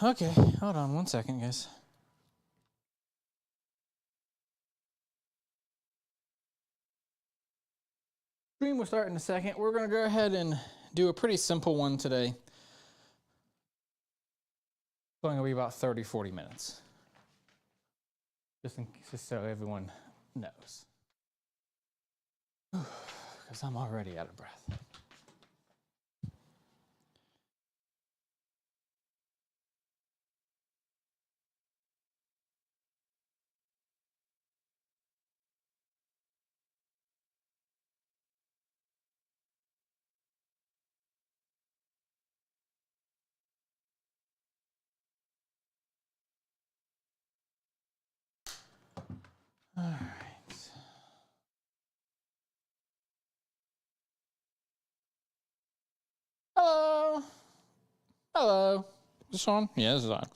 Okay, hold on 1 second, guys. Stream will start in a second. We're going to go ahead and do a pretty simple one today. It's going to be about 30, 40 minutes. Just so everyone knows. Because I'm already out of breath. All right. Hello. Hello. Is this on? Yeah, this is on.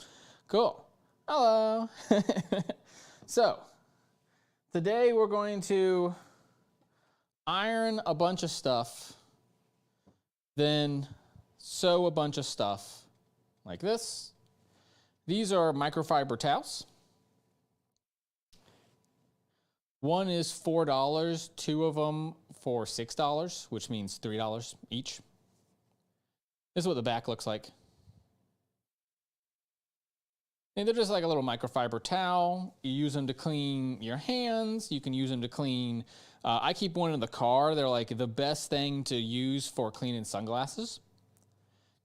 Cool. Hello. So, today we're going to iron a bunch of stuff, then sew a bunch of stuff like this. These are microfiber towels. One is $4, two of them for $6, which means $3 each. This is what the back looks like. And they're just like a little microfiber towel. You use them to clean your hands. You can use them to clean. I keep one in the car. They're like the best thing to use for cleaning sunglasses.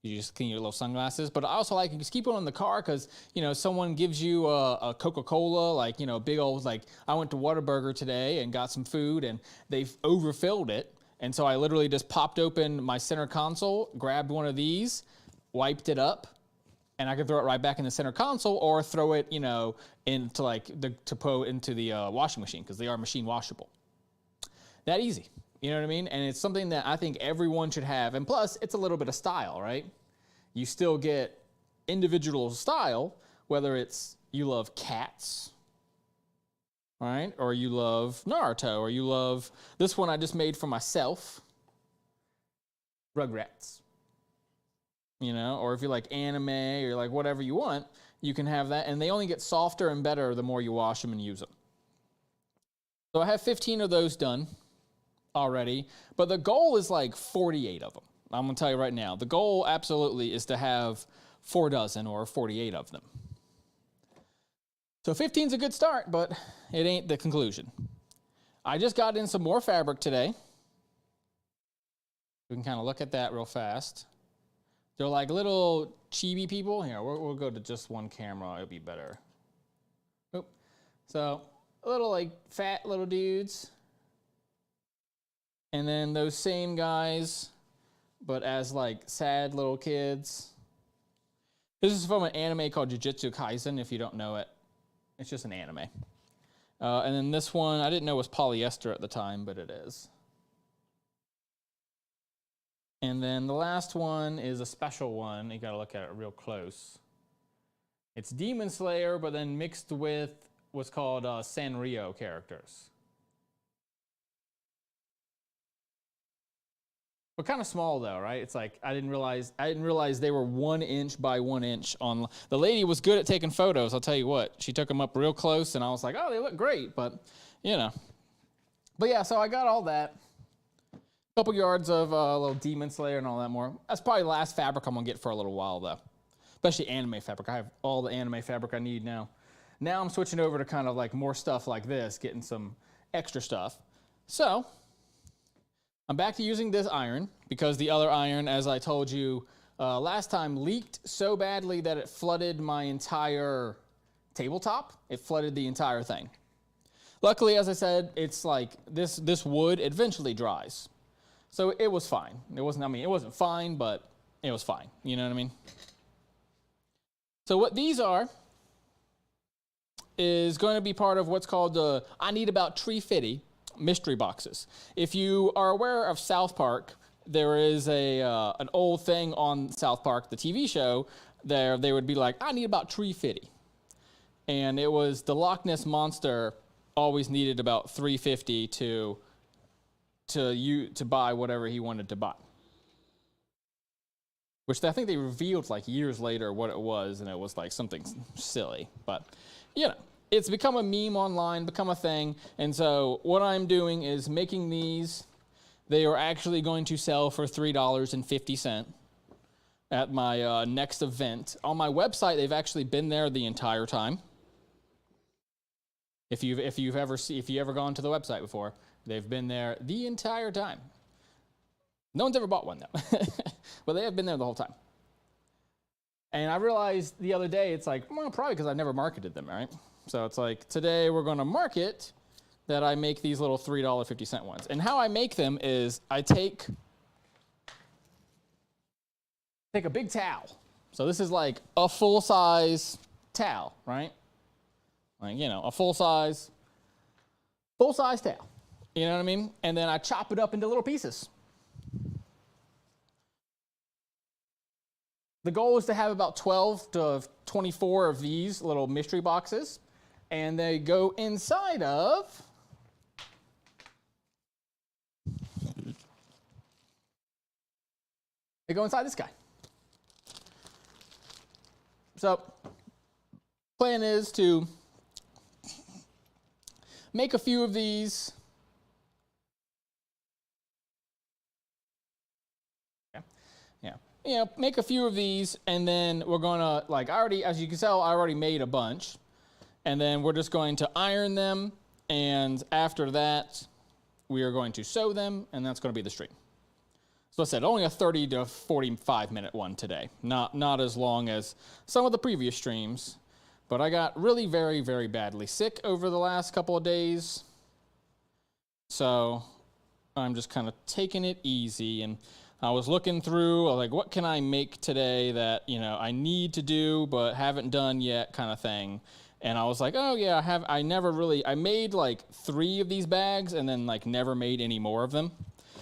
You just clean your little sunglasses. But I also like to just keep one in the car because, you know, someone gives you a Coca-Cola, like, you know, big old, like, I went to Whataburger today and got some food and they've overfilled it. And so I literally just popped open my center console, grabbed one of these, wiped it up, and I could throw it right back in the center console or throw it, you know, into like into the washing machine because they are machine washable. That easy. You know what I mean? And it's something that I think everyone should have. And plus, it's a little bit of style, right? You still get individual style, whether it's you love cats, right? Or you love Naruto, or you love this one I just made for myself, Rugrats. You know, or if you like anime or like whatever you want, you can have that. And they only get softer and better the more you wash them and use them. So I have 15 of those done already, but the goal is like 48 of them. I'm going to tell you right now, the goal absolutely is to have 4 dozen or 48 of them. So 15 is a good start, but it ain't the conclusion. I just got in some more fabric today. We can kind of look at that real fast. They're like little chibi people. Here, we'll go to just one camera. It'll be better. Oop. So little like fat little dudes. And then those same guys, but as like sad little kids. This is from an anime called Jujutsu Kaisen, if you don't know it. It's just an anime. And then this one, I didn't know it was polyester at the time, but it is. And then the last one is a special one. You gotta look at it real close. It's Demon Slayer, but then mixed with what's called Sanrio characters. But kind of small though, right? It's like I didn't realize they were 1 inch by 1 inch on. The lady was good at taking photos. I'll tell you what, she took them up real close, and I was like, oh, they look great, but you know. But yeah, so I got all that. A couple yards of little Demon Slayer and all that more. That's probably the last fabric I'm gonna get for a little while though, especially anime fabric. I have all the anime fabric I need now. Now I'm switching over to kind of like more stuff like this, getting some extra stuff. So I'm back to using this iron because the other iron, as I told you last time, leaked so badly that it flooded my entire tabletop. It flooded the entire thing. Luckily, as I said, it's like this wood eventually dries. So it was fine. It wasn't fine, but it was fine. You know what I mean? So what these are is going to be part of what's called the I Need About Tree Fiddy mystery boxes. If you are aware of South Park, there is an old thing on South Park, the TV show, there they would be like, I need about Tree Fiddy. and it was the Loch Ness Monster always needed about $350 to buy whatever he wanted to buy. Which I think they revealed like years later what it was, and it was like something silly. But, you know, it's become a meme online, become a thing. And so what I'm doing is making these. They are actually going to sell for $3.50 at my next event. On my website, they've actually been there the entire time. If you've ever gone to the website before, they've been there the entire time. No one's ever bought one though, but they have been there the whole time. And I realized the other day, it's like, well, probably because I've never marketed them, right? So it's like, today we're going to market that I make these little $3.50 ones. And how I make them is I take a big towel. So this is like a full-size towel, right? Like, you know, a full-size towel. You know what I mean? And then I chop it up into little pieces. The goal is to have about 12 to 24 of these little mystery boxes, and they go inside of this guy. So, plan is to make a few of these. You know, make a few of these, and then we're gonna, like, as you can tell, I already made a bunch, and then we're just going to iron them, and after that, we are going to sew them, and that's going to be the stream. So I said, only a 30 to 45 minute one today, not as long as some of the previous streams, but I got really very, very badly sick over the last couple of days, so I'm just kind of taking it easy, and I was looking through, like, what can I make today that, you know, I need to do but haven't done yet kind of thing. And I was like, oh yeah, I made like 3 of these bags and then like never made any more of them.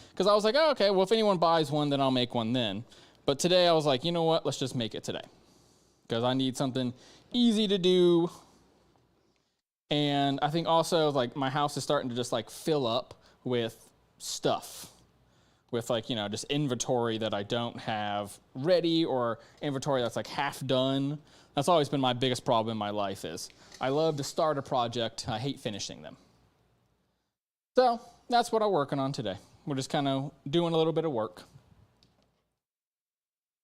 Because I was like, oh, okay, well, if anyone buys one, then I'll make one then. But today I was like, you know what, let's just make it today. Because I need something easy to do. And I think also, like, my house is starting to just like fill up with stuff. With, like, you know, just inventory that I don't have ready, or inventory that's like half done. That's always been my biggest problem in my life is I love to start a project. I hate finishing them. So that's what I'm working on today. We're just kind of doing a little bit of work.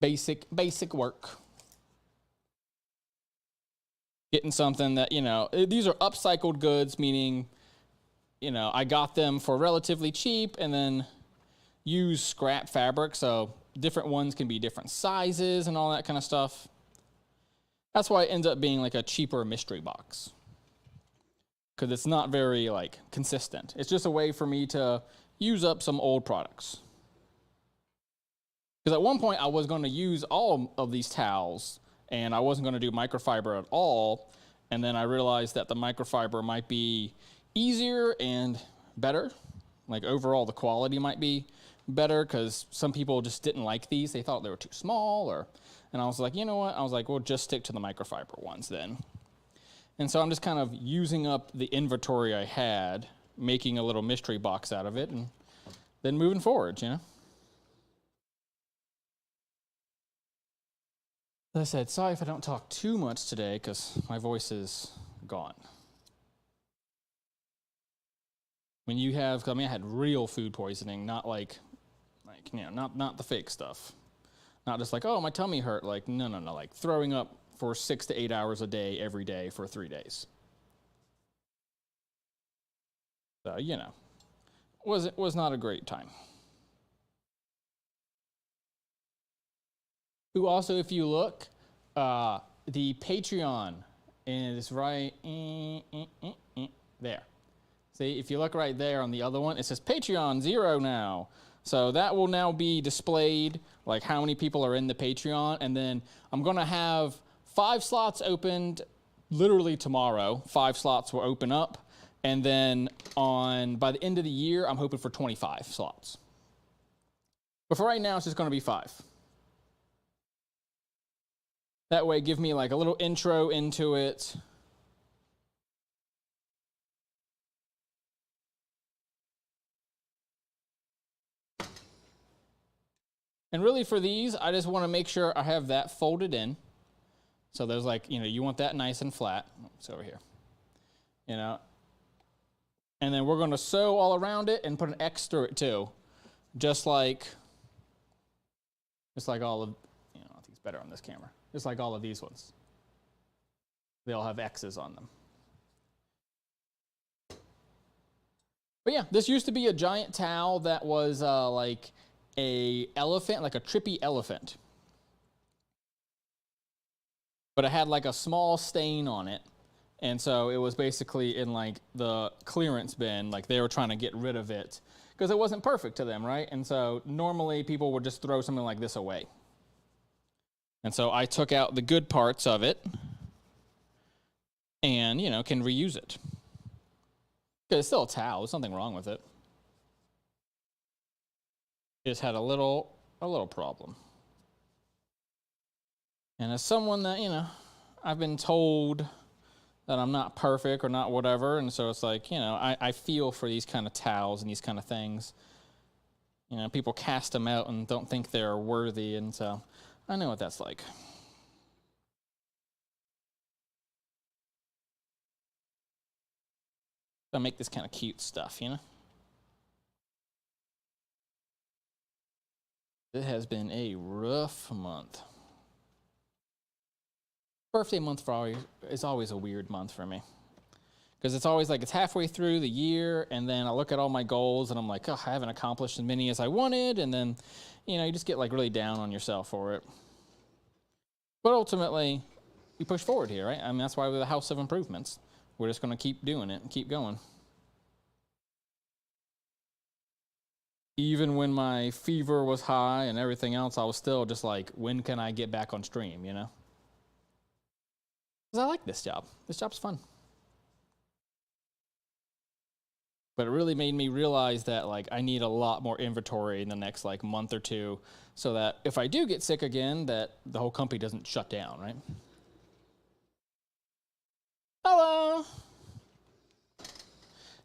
Basic work. Getting something that, you know, these are upcycled goods, meaning, you know, I got them for relatively cheap and then use scrap fabric, so different ones can be different sizes and all that kind of stuff. That's why it ends up being like a cheaper mystery box, because it's not very like consistent. It's just a way for me to use up some old products. Because at one point I was going to use all of these towels and I wasn't going to do microfiber at all, and then I realized that the microfiber might be easier and better. Like, overall the quality might be better, because some people just didn't like these. They thought they were too small, and I was like, you know what? I was like, we'll just stick to the microfiber ones then. And so I'm just kind of using up the inventory I had, making a little mystery box out of it, and then moving forward, you know? As I said, sorry if I don't talk too much today, because my voice is gone. When you have, I mean, I had real food poisoning, not like, you know, not the fake stuff. Not just like, oh, my tummy hurt. Like, no, like throwing up for 6 to 8 hours a day, every day for 3 days. So, you know, was not a great time. Ooh, also, if you look, the Patreon is right there. See, if you look right there on the other one, it says Patreon 0 now. So that will now be displayed, like how many people are in the Patreon. And then I'm going to have 5 slots opened literally tomorrow. 5 slots will open up. And then by the end of the year, I'm hoping for 25 slots. But for right now, it's just going to be 5. That way, give me like a little intro into it. And really for these, I just want to make sure I have that folded in. So there's like, you want that nice and flat. It's over here. And then we're going to sew all around it and put an X through it too. Just like all of, I think it's better on this camera. Just like all of these ones. They all have X's on them. But yeah, this used to be a giant towel that was like a elephant, like a trippy elephant. But it had like a small stain on it. And so it was basically in like the clearance bin, like they were trying to get rid of it because it wasn't perfect to them, right? And so normally people would just throw something like this away. And so I took out the good parts of it and, can reuse it. Because it's still a towel, there's nothing wrong with it. It just had a little problem. And as someone that, I've been told that I'm not perfect or not whatever, and so it's like, I feel for these kind of towels and these kind of things. People cast them out and don't think they're worthy, and so I know what that's like. I make this kind of cute stuff, It has been a rough month. Birthday month is always a weird month for me. Because it's always like it's halfway through the year, and then I look at all my goals, and I'm like, oh, I haven't accomplished as many as I wanted, and then, you just get like really down on yourself for it. But ultimately, we push forward here, right? I mean, that's why we're the House of Improvements. We're just going to keep doing it and keep going. Even when my fever was high and everything else, I was still just like, when can I get back on stream, Because I like this job. This job's fun. But it really made me realize that like I need a lot more inventory in the next like month or two so that if I do get sick again, that the whole company doesn't shut down, right? Hello.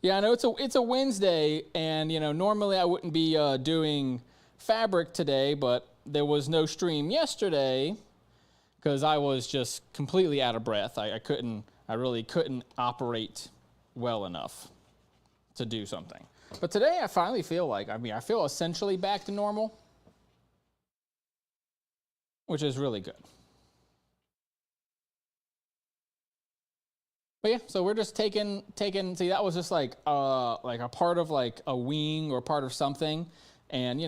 Yeah, I know it's a Wednesday, and normally I wouldn't be doing fabric today, but there was no stream yesterday because I was just completely out of breath. I really couldn't operate well enough to do something. But today I finally feel like, I feel essentially back to normal, which is really good. But yeah, so we're just taking, see, that was just like a part of like a wing or part of something. And,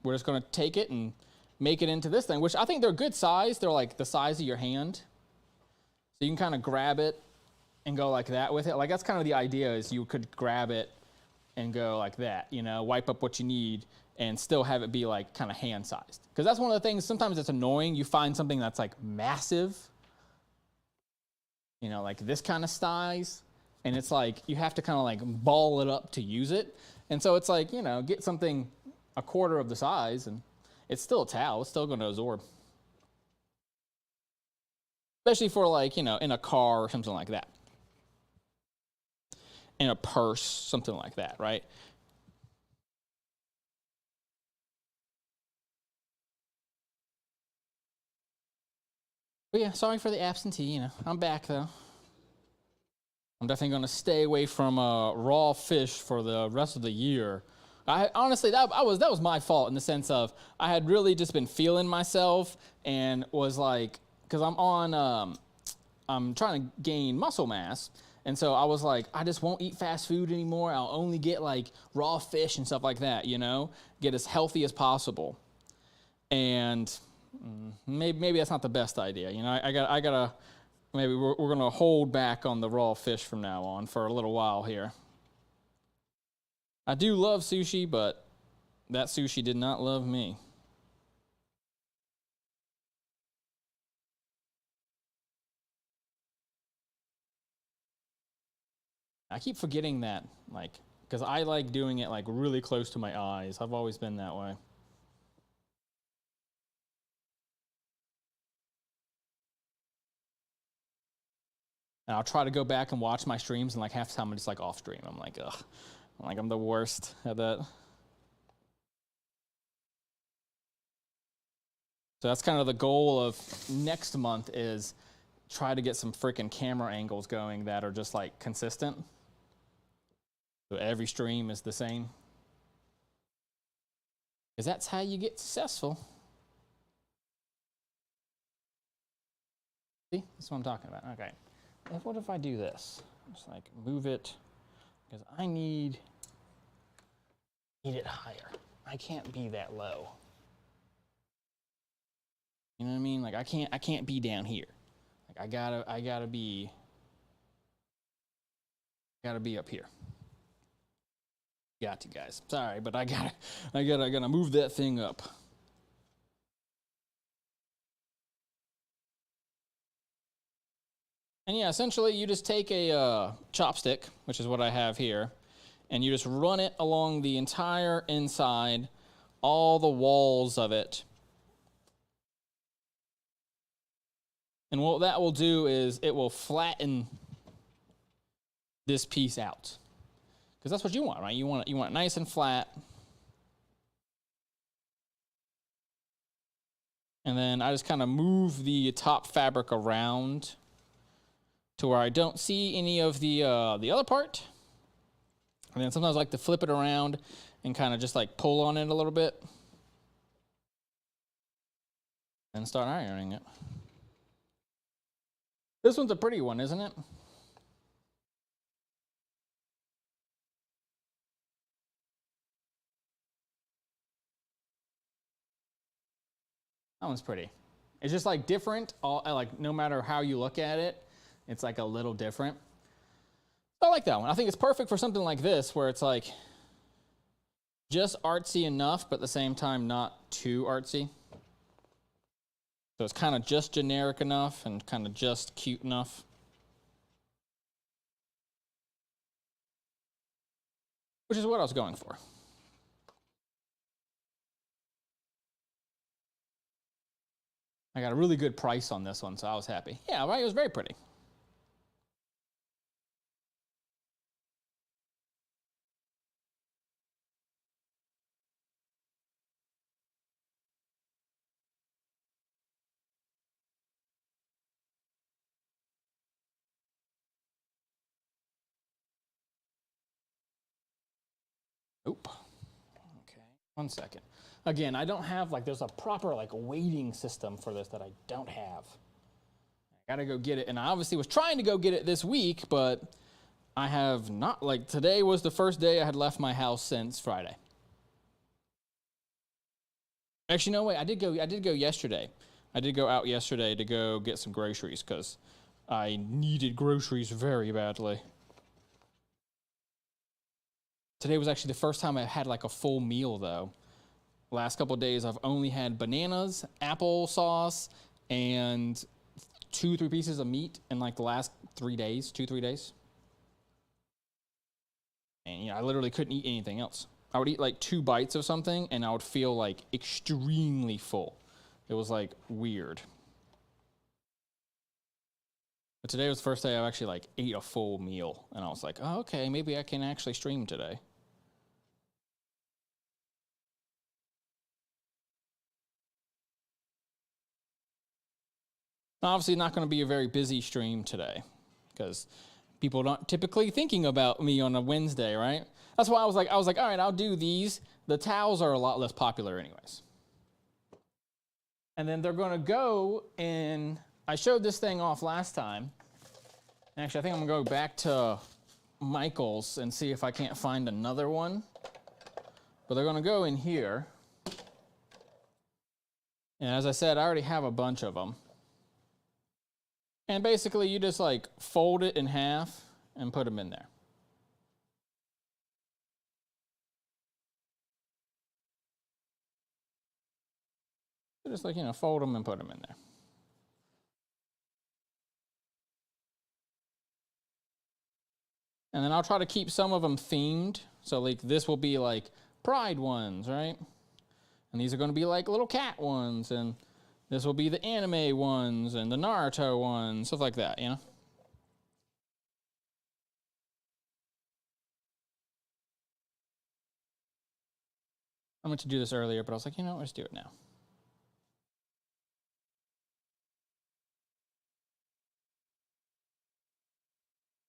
we're just going to take it and make it into this thing, which I think they're good size. They're like the size of your hand. So you can kind of grab it and go like that with it. Like that's kind of the idea is you could grab it and go like that, wipe up what you need and still have it be like kind of hand sized. Because that's one of the things, sometimes it's annoying. You find something that's like massive, like this kind of size, and it's like you have to kind of like ball it up to use it. And so it's like, get something a quarter of the size, and it's still a towel. It's still going to absorb. Especially for like, in a car or something like that. In a purse, something like that, right? But yeah, sorry for the absentee, I'm back though. I'm definitely going to stay away from raw fish for the rest of the year. Honestly, that was my fault in the sense of I had really just been feeling myself and was like, because I'm trying to gain muscle mass. And so I was like, I just won't eat fast food anymore. I'll only get like raw fish and stuff like that, get as healthy as possible. And maybe that's not the best idea. I gotta, maybe we're going to hold back on the raw fish from now on for a little while here. I do love sushi, but that sushi did not love me. I keep forgetting that, like, because I like doing it like really close to my eyes. I've always been that way. And I'll try to go back and watch my streams, and like half the time I'm just like off stream. I'm like, ugh. I'm the worst at that. So that's kind of the goal of next month, is try to get some freaking camera angles going that are just like consistent. So every stream is the same. Because that's how you get successful. See, that's what I'm talking about. Okay. What if I do this? Just like move it, because I need it higher. I can't be that low. You know what I mean? Like I can't be down here. Like I gotta be up here. Got you guys. Sorry, but I gotta move that thing up. And yeah, essentially you just take a chopstick, which is what I have here, and you just run it along the entire inside, all the walls of it. And what that will do is it will flatten this piece out. Because that's what you want, right? You want it nice and flat. And then I just kind of move the top fabric around to where I don't see any of the other part. And then sometimes I like to flip it around and kind of just like pull on it a little bit. And start ironing it. This one's a pretty one, isn't it? That one's pretty. It's just like different, like no matter how you look at it, it's like a little different. I like that one. I think it's perfect for something like this, where it's like just artsy enough, but at the same time not too artsy. So it's kind of just generic enough and kind of just cute enough. Which is what I was going for. I got a really good price on this one, so I was happy. Yeah, right, it was very pretty. Oop. Okay, 1 second. Again, I don't have, like, there's a proper, like, weighting system for this that I don't have. I gotta go get it, and I obviously was trying to go get it this week, but I have not, like, today was the first day I had left my house since Friday. Actually, no, wait, I did go yesterday. I did go out yesterday to go get some groceries, because I needed groceries very badly. Today was actually the first time I had like a full meal, though. Last couple of days, I've only had bananas, applesauce, and 2-3 pieces of meat in like the last 3 days, 2-3 days. And you know, I literally couldn't eat anything else. I would eat like 2 bites of something, and I would feel like extremely full. It was like weird. But today was the first day I actually like ate a full meal, and I was like, oh, okay, maybe I can actually stream today. Obviously not going to be a very busy stream today, because people aren't typically thinking about me on a Wednesday, right? That's why I was like, all right, I'll do these. The towels are a lot less popular anyways. And then they're going to go in, I showed this thing off last time. Actually, I think I'm going to go back to Michael's and see if I can't find another one. But they're going to go in here. And as I said, I already have a bunch of them. And basically, you just like fold it in half and put them in there. So just like, you know, fold them and put them in there. And then I'll try to keep some of them themed. So like this will be like Pride ones, right? And these are going to be like little cat ones, and this will be the anime ones and the Naruto ones, stuff like that, you know? I meant to do this earlier, but I was like, you know what, let's do it now.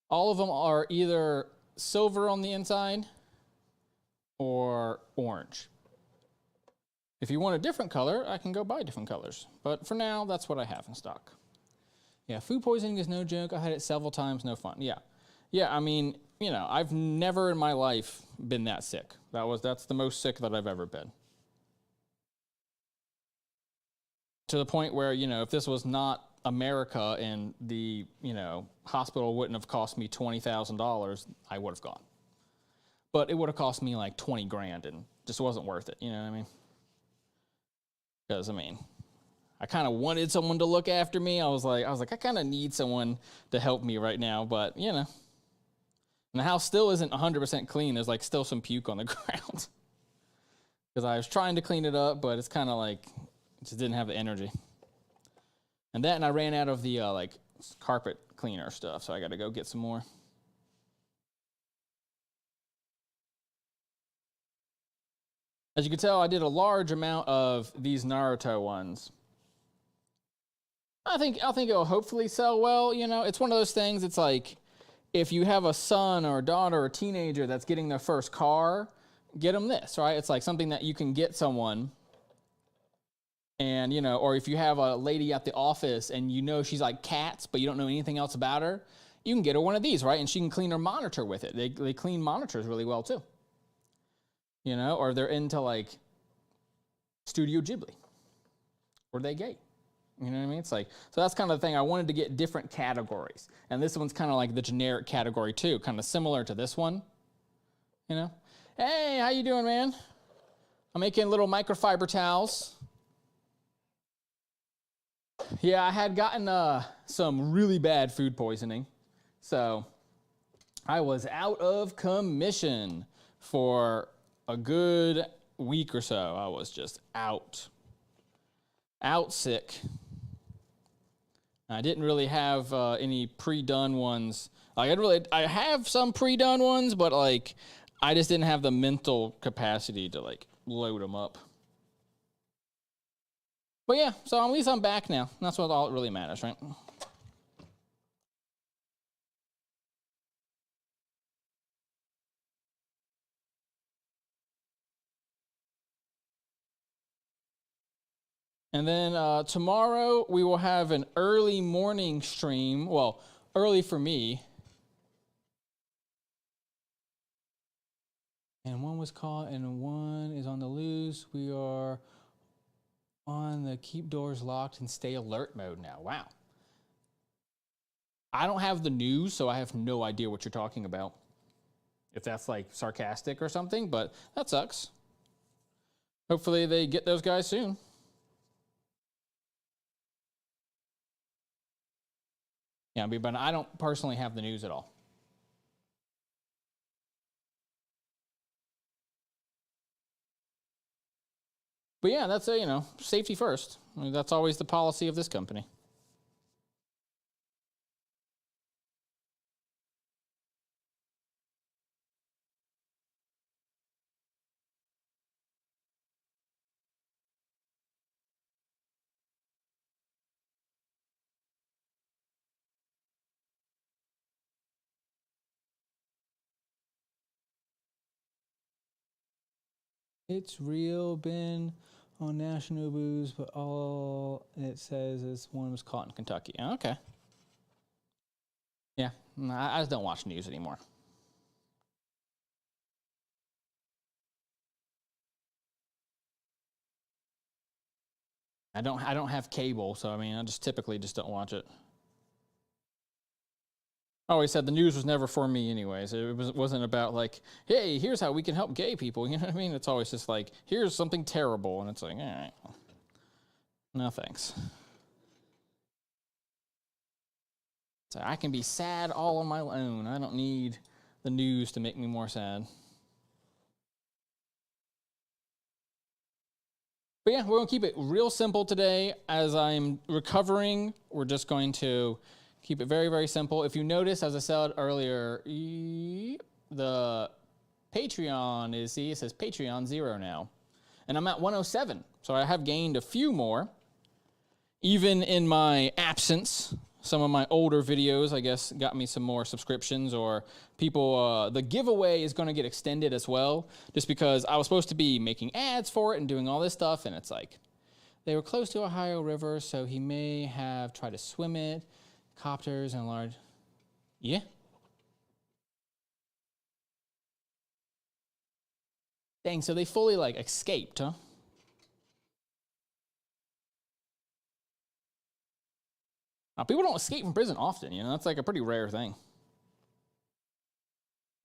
All of them are either silver on the inside or orange. If you want a different color, I can go buy different colors. But for now, that's what I have in stock. Yeah, food poisoning is no joke. I had it several times, no fun. Yeah. Yeah, I mean, you know, I've never in my life been that sick. That's the most sick that I've ever been. To the point where, you know, if this was not America and the, you know, hospital wouldn't have cost me $20,000, I would have gone. But it would have cost me like 20 grand and just wasn't worth it, you know what I mean? Because, I mean, I kind of wanted someone to look after me. I was like, I kind of need someone to help me right now, but, you know. And the house still isn't 100% clean. There's like still some puke on the ground. Because I was trying to clean it up, but it's kind of like, just didn't have the energy. And then I ran out of the like carpet cleaner stuff, so I got to go get some more. As you can tell, I did a large amount of these Naruto ones. I think it'll hopefully sell well. You know, it's one of those things. It's like if you have a son or a daughter or a teenager that's getting their first car, get them this, right? It's like something that you can get someone. And, you know, or if you have a lady at the office and you know she's like cats, but you don't know anything else about her, you can get her one of these, right? And she can clean her monitor with it. They clean monitors really well, too. You know, or they're into, like, Studio Ghibli. Or they gay. You know what I mean? It's like, so that's kind of the thing. I wanted to get different categories. And this one's kind of like the generic category, too, kind of similar to this one. You know? Hey, how you doing, man? I'm making little microfiber towels. Yeah, I had gotten some really bad food poisoning, so I was out of commission for a good week or so. I was just out sick. I didn't really have any pre-done ones. Like I have some pre-done ones, but like I just didn't have the mental capacity to like load them up. But yeah, so at least I'm back now. That's what all it really matters, right? And then tomorrow we will have an early morning stream. Well, early for me. And one was caught and one is on the loose. We are on the keep doors locked and stay alert mode now. Wow. I don't have the news, so I have no idea what you're talking about. If that's like sarcastic or something, but that sucks. Hopefully they get those guys soon. Yeah, but I don't personally have the news at all. But yeah, that's safety first. I mean, that's always the policy of this company. It's real, been on national news, but all it says is one was caught in Kentucky. Okay. Yeah, I just don't watch news anymore. I don't have cable, so I mean, I just typically just don't watch it. I always said the news was never for me anyways. It wasn't about like, hey, here's how we can help gay people. You know what I mean? It's always just like, here's something terrible. And it's like, all right, no thanks. So I can be sad all on my own. I don't need the news to make me more sad. But yeah, we're going to keep it real simple today. As I'm recovering, we're just going to keep it very, very simple. If you notice, as I said earlier, the Patreon it says Patreon 0 now. And I'm at 107, so I have gained a few more. Even in my absence, some of my older videos, I guess, got me some more subscriptions, or people, the giveaway is going to get extended as well, just because I was supposed to be making ads for it and doing all this stuff, and it's like, they were close to Ohio River, so he may have tried to swim it, copters and large, yeah. Dang, so they fully, like, escaped, huh? Now, people don't escape from prison often, you know? That's, like, a pretty rare thing.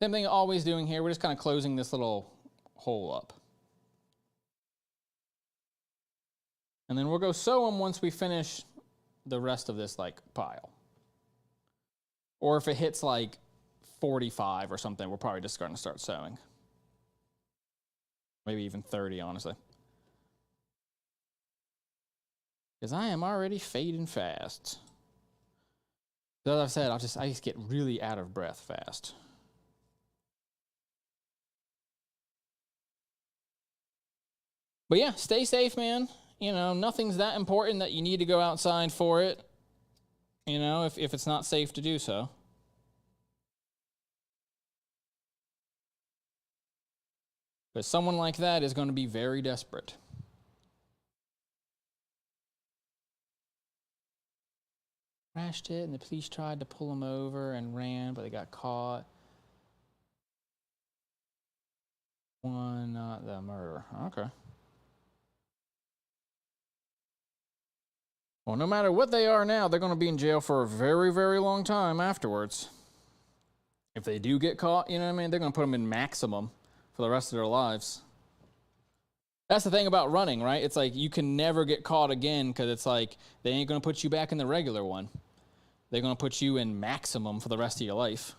Same thing always doing here. We're just kind of closing this little hole up. And then we'll go sew them once we finish the rest of this, like, pile. Or if it hits, like, 45 or something, we're probably just going to start sewing. Maybe even 30, honestly. Because I am already fading fast. As I've said, I just get really out of breath fast. But yeah, stay safe, man. You know, nothing's that important that you need to go outside for it. You know, if it's not safe to do so. But someone like that is going to be very desperate. Crashed it, and the police tried to pull him over and ran, but they got caught. One, not the murder. Okay. Well, no matter what they are now, they're going to be in jail for a very, very long time afterwards. If they do get caught, you know what I mean? They're going to put them in maximum for the rest of their lives. That's the thing about running, right? It's like you can never get caught again because it's like they ain't going to put you back in the regular one. They're going to put you in maximum for the rest of your life.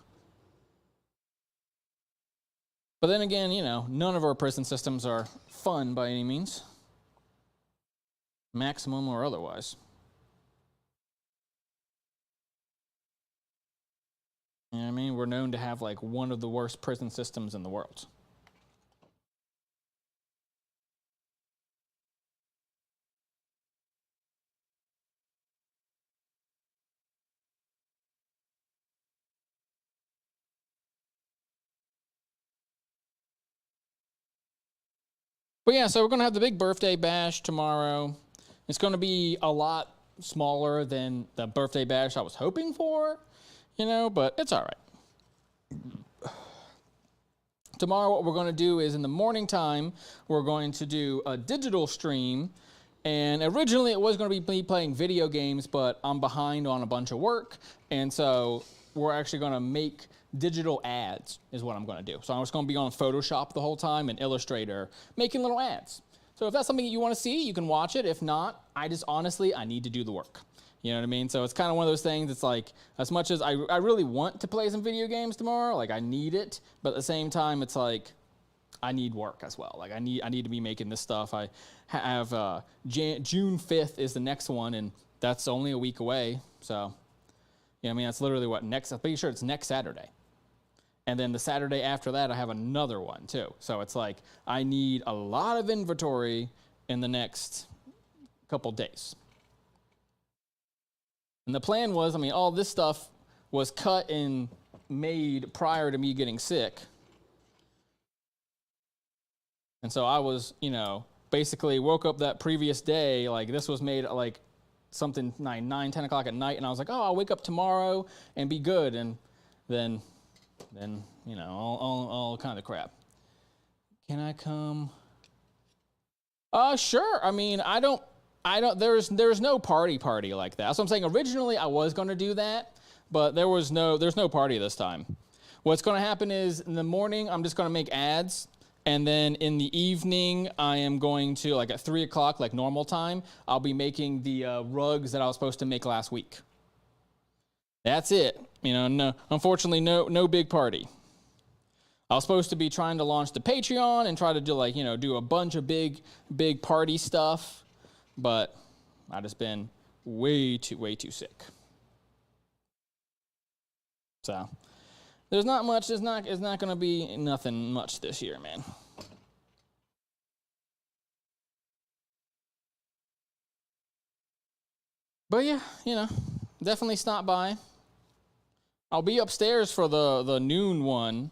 But then again, you know, none of our prison systems are fun by any means. Maximum or otherwise. You know what I mean? We're known to have like one of the worst prison systems in the world. But yeah, so we're going to have the big birthday bash tomorrow. It's going to be a lot smaller than the birthday bash I was hoping for, you know, but it's all right. Tomorrow what we're going to do is in the morning time, we're going to do a digital stream. And originally it was going to be me playing video games, but I'm behind on a bunch of work. And so we're actually going to make digital ads is what I'm going to do. So I'm just going to be on Photoshop the whole time and Illustrator making little ads. So if that's something that you want to see, you can watch it. If not, I need to do the work. You know what I mean? So it's kind of one of those things. It's like, as much as I really want to play some video games tomorrow, like I need it, but at the same time, it's like, I need work as well. Like I need to be making this stuff. I have June 5th is the next one, and that's only a week away. So, you know what I mean? That's literally what I'm pretty sure it's next Saturday. And then the Saturday after that, I have another one too. So it's like, I need a lot of inventory in the next couple days. And the plan was, I mean, all this stuff was cut and made prior to me getting sick. And so I was, you know, basically woke up that previous day, like this was made like something 9, 10 o'clock at night. And I was like, oh, I'll wake up tomorrow and be good. And then you know, all kind of crap. Can I come? Sure. I mean, there's no party like that. So I'm saying originally I was going to do that, but there's no party this time. What's going to happen is in the morning, I'm just going to make ads. And then in the evening, I am going to, like at 3 o'clock, like normal time, I'll be making the rugs that I was supposed to make last week. That's it. You know, no, unfortunately, no big party. I was supposed to be trying to launch the Patreon and try to do like, you know, do a bunch of big party stuff, but I just been way too sick. So there's not much. It's not going to be nothing much this year, man. But yeah, you know, definitely stop by. I'll be upstairs for the noon one.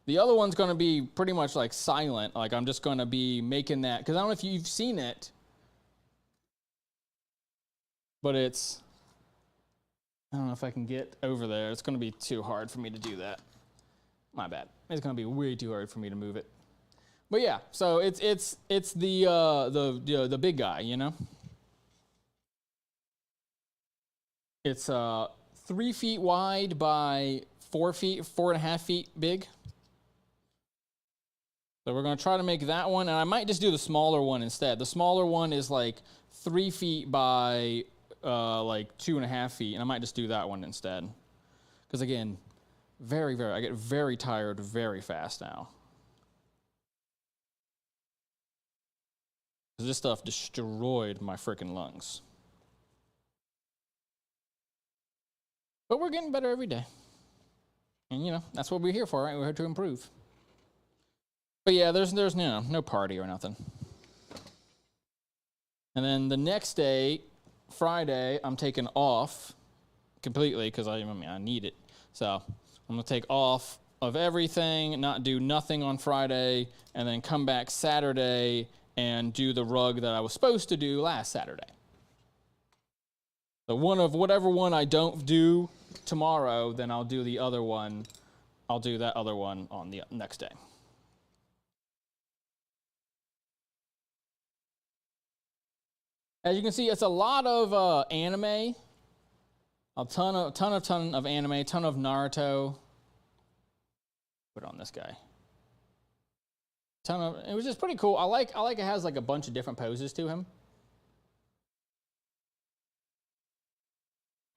The other one's going to be pretty much like silent. Like I'm just going to be making that, because I don't know if you've seen it, but it's, I don't know if I can get over there. It's going to be too hard for me to do that. My bad. It's going to be way too hard for me to move it. But yeah, so it's the big guy, you know. It's 3 feet wide by 4.5 feet big. So we're going to try to make that one, and I might just do the smaller one instead. The smaller one is like 3 feet by like 2.5 feet, and I might just do that one instead. Because again, I get very tired very fast now. Because this stuff destroyed my freaking lungs. But we're getting better every day. And you know, that's what we're here for, right? We're here to improve. But yeah, there's no party or nothing. And then the next day, Friday, I'm taking off completely because I need it. So I'm going to take off of everything, not do nothing on Friday, and then come back Saturday and do the rug that I was supposed to do last Saturday. So whatever one I don't do tomorrow, then I'll do the other one. I'll do that other one on the next day. As you can see, it's a lot of anime. A ton of anime, ton of Naruto. Put on this guy. It was just pretty cool. I like it has like a bunch of different poses to him.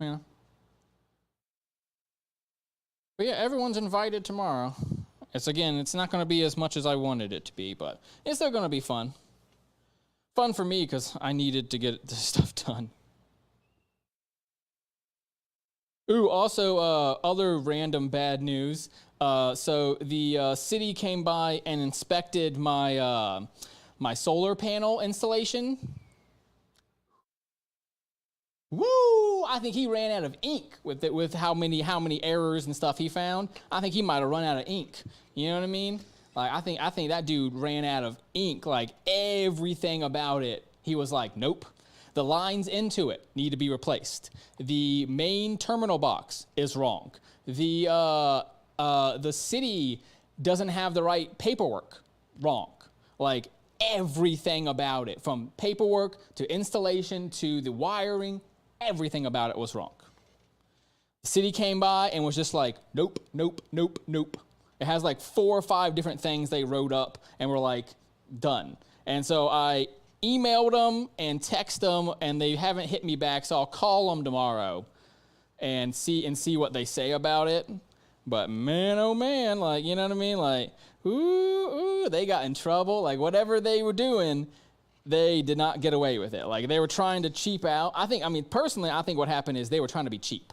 Yeah. But yeah, everyone's invited tomorrow. It's not going to be as much as I wanted it to be, but it's still going to be fun. Fun for me because I needed to get this stuff done. Ooh, also other random bad news. So the city came by and inspected my my solar panel installation. Woo! I think he ran out of ink with how many errors and stuff he found. I think he might have run out of ink. You know what I mean? Like I think that dude ran out of ink. Like everything about it, he was like, nope. The lines into it need to be replaced. The main terminal box is wrong. The city doesn't have the right paperwork. Wrong. Like everything about it, from paperwork to installation to the wiring, everything about it was wrong. The city came by and was just like, nope, nope, nope, nope. It has like 4 or 5 different things they wrote up and were like, done. And so I emailed them and texted them, and they haven't hit me back, so I'll call them tomorrow and see what they say about it. But man, oh man, like, you know what I mean? Like, ooh, they got in trouble. Like, whatever they were doing, they did not get away with it. Like, they were trying to cheap out. Personally, I think what happened is they were trying to be cheap.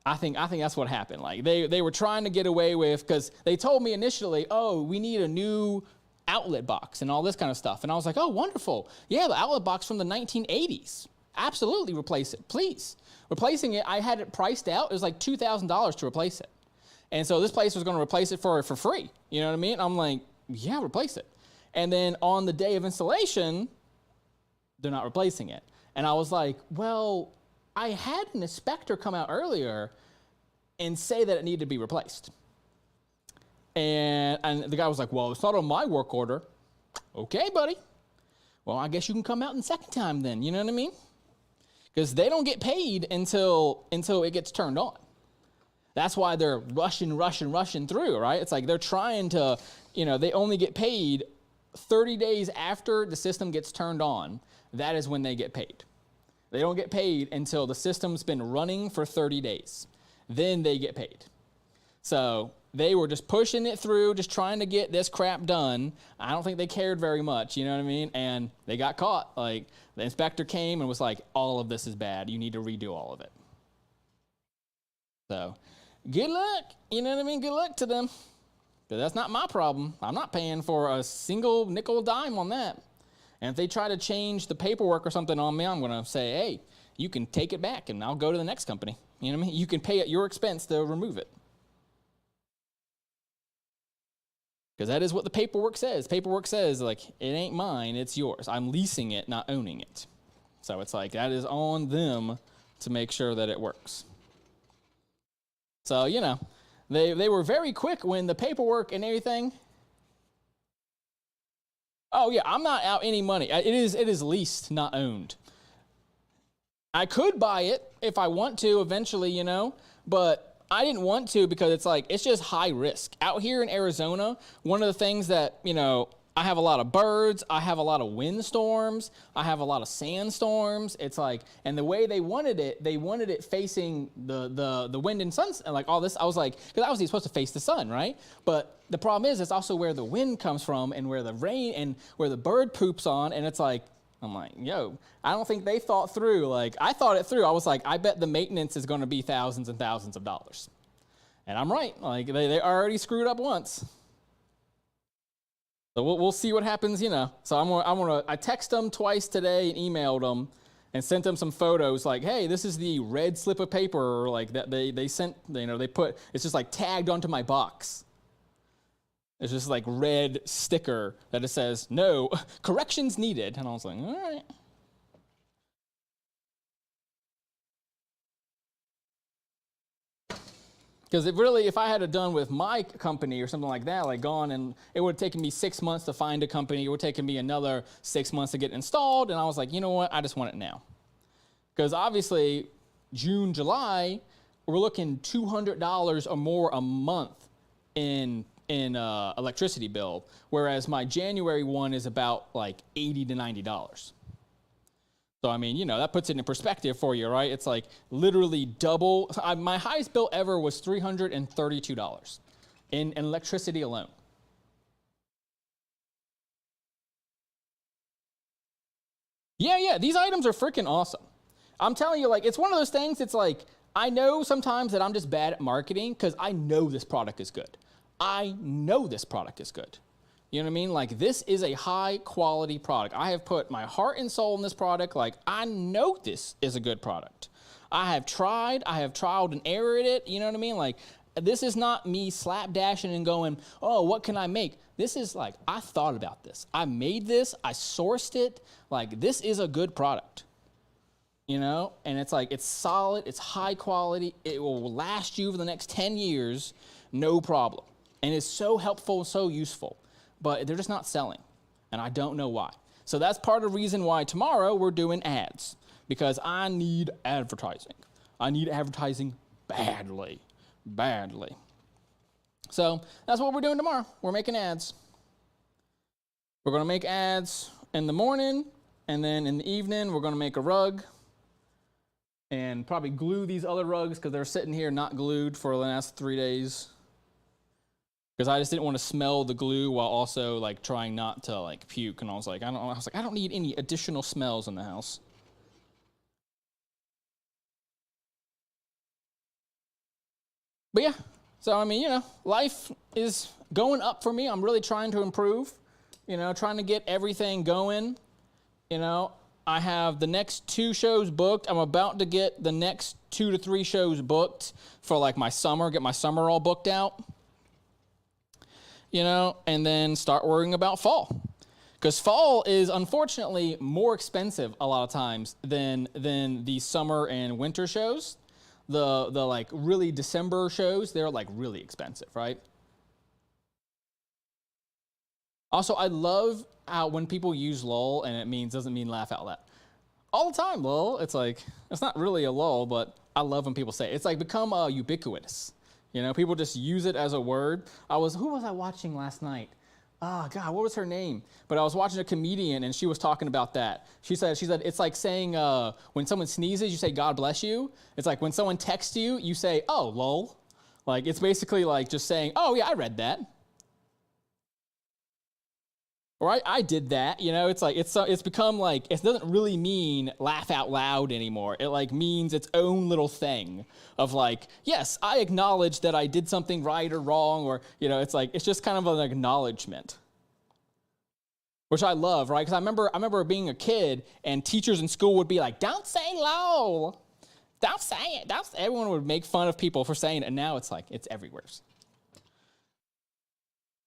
I think that's what happened. Like, they were trying to get away with, because they told me initially, oh, we need a new outlet box and all this kind of stuff. And I was like, oh, wonderful. Yeah, the outlet box from the 1980s. Absolutely replace it, please. Replacing it, I had it priced out. It was like $2,000 to replace it. And so this place was going to replace it for free. You know what I mean? I'm like, yeah, replace it. And then on the day of installation, they're not replacing it. And I was like, well, I had an inspector come out earlier and say that it needed to be replaced. And the guy was like, well, it's not on my work order. Okay, buddy. Well, I guess you can come out the second time then. You know what I mean? Because they don't get paid until it gets turned on. That's why they're rushing through, right? It's like they're trying to, they only get paid 30 days after the system gets turned on. That is when they get paid. They don't get paid until the system's been running for 30 days. Then they get paid. So they were just pushing it through, just trying to get this crap done. I don't think they cared very much, you know what I mean? And they got caught. Like, the inspector came and was like, all of this is bad. You need to redo all of it. So, good luck. You know what I mean? Good luck to them. But that's not my problem. I'm not paying for a single nickel dime on that. And if they try to change the paperwork or something on me, I'm going to say, hey, you can take it back and I'll go to the next company. You know what I mean? You can pay at your expense to remove it. Because that is what the paperwork says. Paperwork says, like, it ain't mine, it's yours. I'm leasing it, not owning it. So it's like, that is on them to make sure that it works. So, you know, they were very quick when the paperwork and everything. Oh, yeah, I'm not out any money. It is leased, not owned. I could buy it if I want to eventually, you know, but I didn't want to because it's like, it's just high risk. Out here in Arizona, one of the things that, you know, I have a lot of birds, I have a lot of windstorms, I have a lot of sandstorms. It's like, and the way they wanted it facing the wind and sun, and like all this, I was like, because obviously it's supposed to face the sun, right? But the problem is, it's also where the wind comes from and where the rain and where the bird poops on, and it's like, I'm like, yo, I don't think they thought through. Like, I thought it through. I was like, I bet the maintenance is going to be thousands and thousands of dollars. And I'm right. Like, they already screwed up once. So we'll see what happens, you know. So I text them twice today and emailed them and sent them some photos like, hey, this is the red slip of paper, or like that they sent, you know, they put, it's just like tagged onto my box. It's just like red sticker that it says, no, corrections needed. And I was like, all right. Because if I had it done with my company or something like that, like gone, and it would have taken me 6 months to find a company, it would have taken me another 6 months to get it installed. And I was like, you know what? I just want it now. Because obviously, June, July, we're looking $200 or more a month in electricity bill, whereas my January one is about like $80 to $90. So, I mean, you know, that puts it in perspective for you, right? It's like literally double. My highest bill ever was $332 in electricity alone. Yeah, these items are freaking awesome. I'm telling you, like, it's one of those things, it's like, I know sometimes that I'm just bad at marketing because I know this product is good. I know this product is good. You know what I mean? Like, this is a high quality product. I have put my heart and soul in this product. Like, I know this is a good product. I have trialed and errored it. You know what I mean? Like, this is not me slapdashing and going, oh, what can I make? This is like, I thought about this. I made this. I sourced it. Like, this is a good product. You know? And it's like, it's solid. It's high quality. It will last you for the next 10 years. No problem. And it's so helpful and so useful. But they're just not selling, and I don't know why. So that's part of the reason why tomorrow we're doing ads, because I need advertising. I need advertising badly. So that's what we're doing tomorrow. We're making ads. We're going to make ads in the morning, and then in the evening we're going to make a rug and probably glue these other rugs because they're sitting here not glued for the last 3 days. Because I just didn't want to smell the glue while also like trying not to like puke, and I was like, I don't need any additional smells in the house. But yeah, so I mean, you know, life is going up for me. I'm really trying to improve, you know, trying to get everything going. You know, I have the next 2 shows booked. I'm about to get the next 2 to 3 shows booked for like my summer, get my summer all booked out. You know, and then start worrying about fall. Because fall is unfortunately more expensive a lot of times than the summer and winter shows. The like really December shows, they're like really expensive, right? Also, I love how when people use lull and doesn't mean laugh out loud. All the time, lull. It's like, it's not really a lull, but I love when people say it. It's like become ubiquitous. You know, people just use it as a word. Who was I watching last night? Oh, God, what was her name? But I was watching a comedian, and she was talking about that. She said it's like saying when someone sneezes, you say, God bless you. It's like when someone texts you, you say, oh, lol. Like, it's basically like just saying, oh, yeah, I read that. Or I did that, you know, it's like, it's become like, it doesn't really mean laugh out loud anymore. It like means its own little thing of like, yes, I acknowledge that I did something right or wrong, or, you know, it's like, it's just kind of an acknowledgement. which I love, right? Because I remember being a kid and teachers in school would be like, don't say LOL. Don't say it. Everyone would make fun of people for saying it. And now it's like, it's everywhere.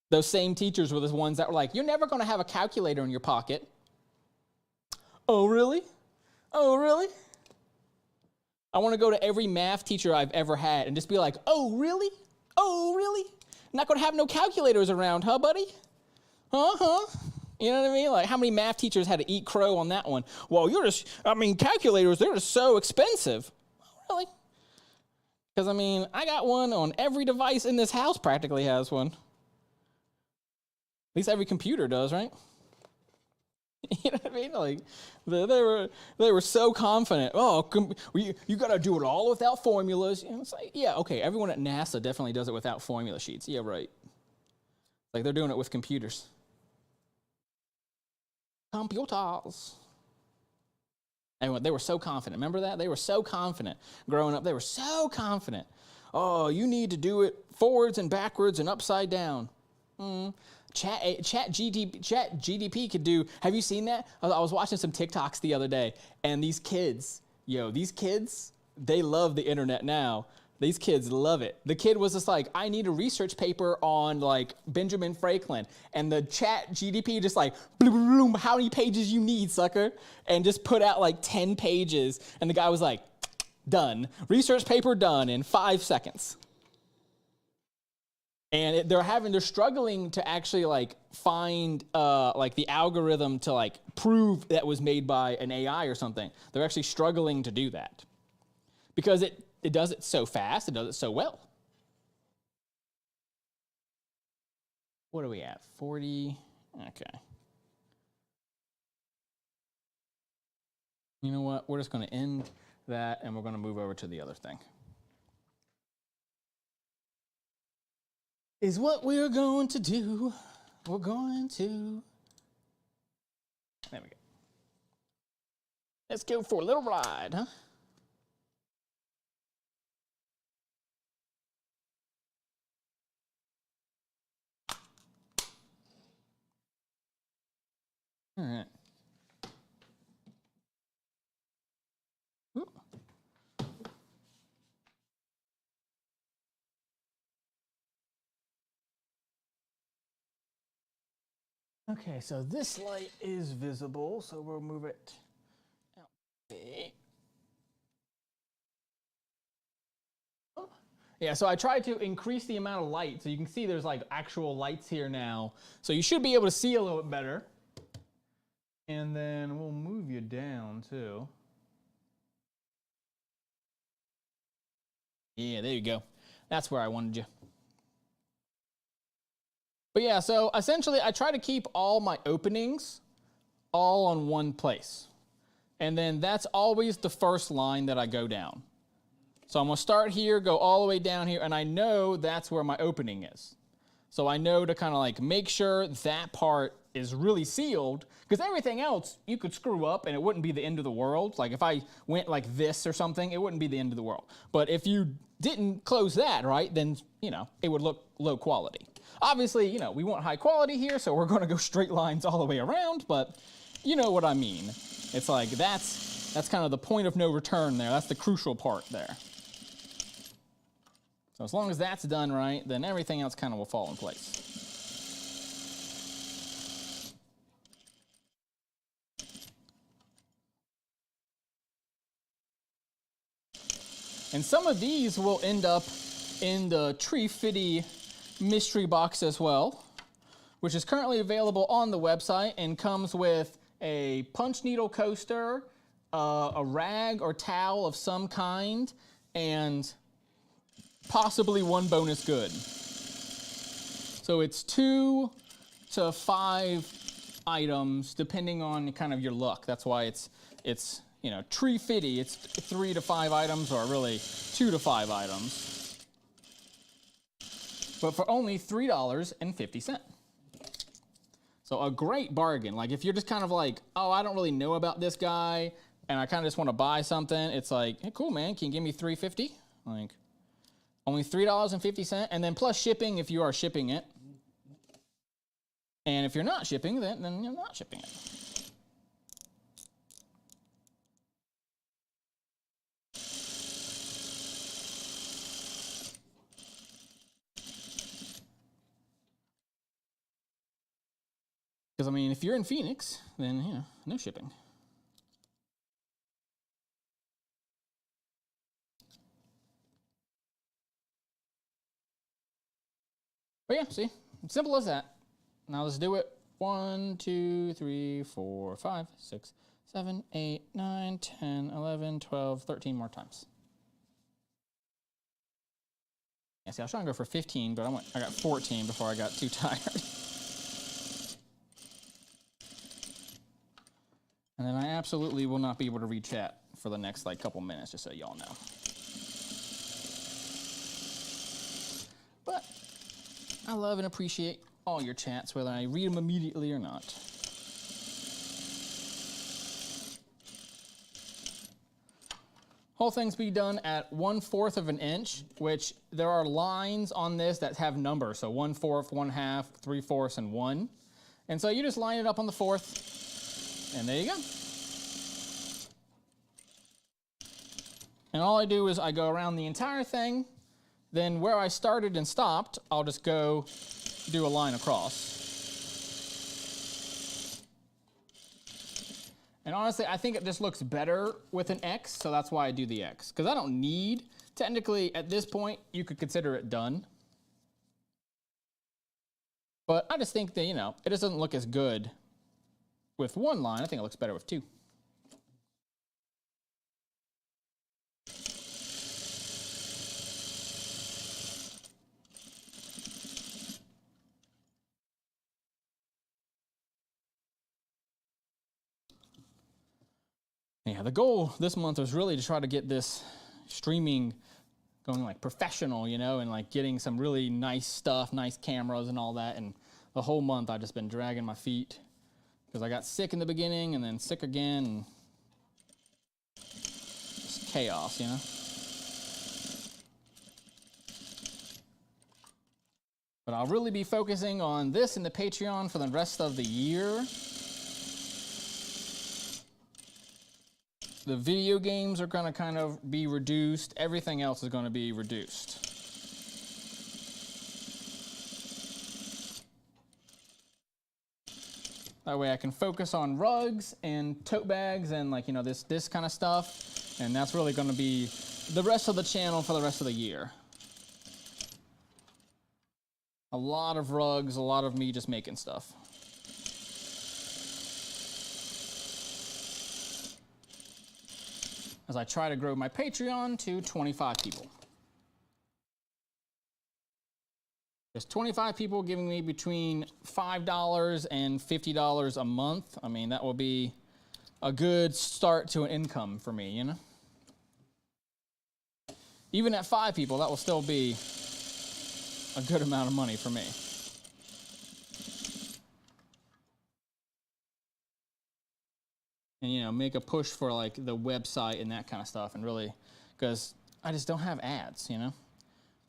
Those same teachers were the ones that were like, you're never going to have a calculator in your pocket. Oh, really? Oh, really? I want to go to every math teacher I've ever had and just be like, oh, really? Oh, really? Not going to have no calculators around, huh, buddy? Uh-huh. You know what I mean? Like, how many math teachers had to eat crow on that one? Well, calculators, they're just so expensive. Oh, really? Because, I got one on every device in this house practically has one. At least every computer does, right? You know what I mean? Like, they were so confident. Oh, you got to do it all without formulas. And it's like, yeah, okay, everyone at NASA definitely does it without formula sheets. Yeah, right. Like, they're doing it with computers. Computers. Anyway, they were so confident. Remember that? They were so confident. Growing up, they were so confident. Oh, you need to do it forwards and backwards and upside down. Chat GDP could do. Have you seen that? I was watching some TikToks the other day, and these kids, they love the internet now. These kids love it. The kid was just like, I need a research paper on like Benjamin Franklin. And the chat GDP just like, bloom, bloom, how many pages you need, sucker? And just put out like 10 pages. And the guy was like, done. Research paper done in 5 seconds. And they're struggling to actually like find like the algorithm to like prove that was made by an AI or something. They're actually struggling to do that because it does it so fast. It does it so well. What are we at? 40. Okay. You know what? We're just going to end that and we're going to move over to the other thing. Is what we're going to do. We're going to. There we go. Let's go for a little ride, huh? All right. Ooh. Okay, so this light is visible, so we'll move it out there. Oh. Yeah, so I tried to increase the amount of light, so you can see there's like actual lights here now. So you should be able to see a little bit better. And then we'll move you down too. Yeah, there you go. That's where I wanted you. But yeah, so essentially I try to keep all my openings all on one place. And then that's always the first line that I go down. So I'm going to start here, go all the way down here, and I know that's where my opening is. So I know to kind of like make sure that part is really sealed, because everything else you could screw up and it wouldn't be the end of the world. Like if I went like this or something, it wouldn't be the end of the world. But if you didn't close that, right, then, it would look low quality. Obviously, we want high quality here, so we're going to go straight lines all the way around, but you know what I mean. It's like that's kind of the point of no return there. That's the crucial part there. So as long as that's done right, then everything else kind of will fall in place. And some of these will end up in the Tree Fiddy mystery box as well, which is currently available on the website and comes with a punch needle coaster, a rag or towel of some kind, and possibly one bonus good. So it's 2 to 5 items depending on kind of your luck. That's why it's Tree Fiddy, it's 3 to 5 items, or really 2 to 5 items. But for only $3.50. So a great bargain. Like if you're just kind of like, oh, I don't really know about this guy, and I kind of just want to buy something, it's like, hey, cool, man, can you give me $3.50? Like, only $3.50, and then plus shipping if you are shipping it. And if you're not shipping, then you're not shipping it. Because, I mean, if you're in Phoenix, then, you know, no shipping. But yeah, see, simple as that. Now let's do it. 1, 2, 3, 4, 5, 6, 7, 8, 9, 10, 11, 12, 13 more times. Yeah, see, I was trying to go for 15, but I got 14 before I got too tired. And then I absolutely will not be able to read chat for the next like couple minutes, just so y'all know. But I love and appreciate all your chats, whether I read them immediately or not. Whole thing's be done at 1/4 of an inch, which there are lines on this that have numbers. So 1/4, 1/2, 3/4, and 1. And so you just line it up on the 4th. And there you go. And all I do is I go around the entire thing. Then where I started and stopped, I'll just go do a line across. And honestly, I think it just looks better with an X, so that's why I do the X. Because I don't need, technically at this point, you could consider it done. But I just think that, you know, it just doesn't look as good with one line. I think it looks better with two. Yeah, the goal this month was really to try to get this streaming going like professional, you know, and like getting some really nice stuff, nice cameras and all that. And the whole month I've just been dragging my feet because I got sick in the beginning and then sick again. And just chaos, you know. But I'll really be focusing on this in the Patreon for the rest of the year. The video games are going to kind of be reduced. Everything else is going to be reduced. That way I can focus on rugs and tote bags and like, you know, this kind of stuff. And that's really going to be the rest of the channel for the rest of the year. A lot of rugs, a lot of me just making stuff. As I try to grow my Patreon to 25 people. There's 25 people giving me between $5 and $50 a month. I mean, that will be a good start to an income for me, you know? Even at 5 people, that will still be a good amount of money for me. And, you know, make a push for like the website and that kind of stuff, and really, because I just don't have ads, you know.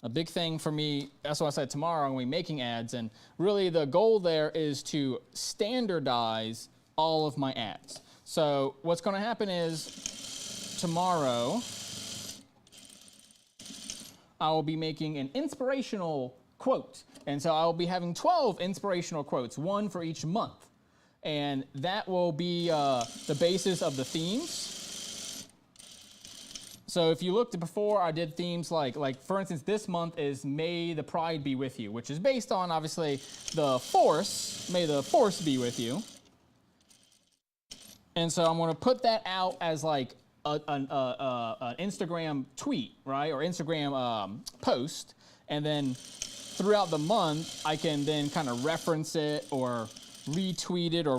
A big thing for me, that's why I said tomorrow I'm going to be making ads, and really the goal there is to standardize all of my ads. So what's going to happen is tomorrow I will be making an inspirational quote, and so I will be having 12 inspirational quotes, one for each month. And that will be the basis of the themes. So if you looked at before, I did themes like for instance, this month is May the Pride Be With You, which is based on, obviously, the Force. May the Force be with you. And so I'm going to put that out as like an Instagram tweet, right, or Instagram post. And then throughout the month, I can then kind of reference it or retweet it or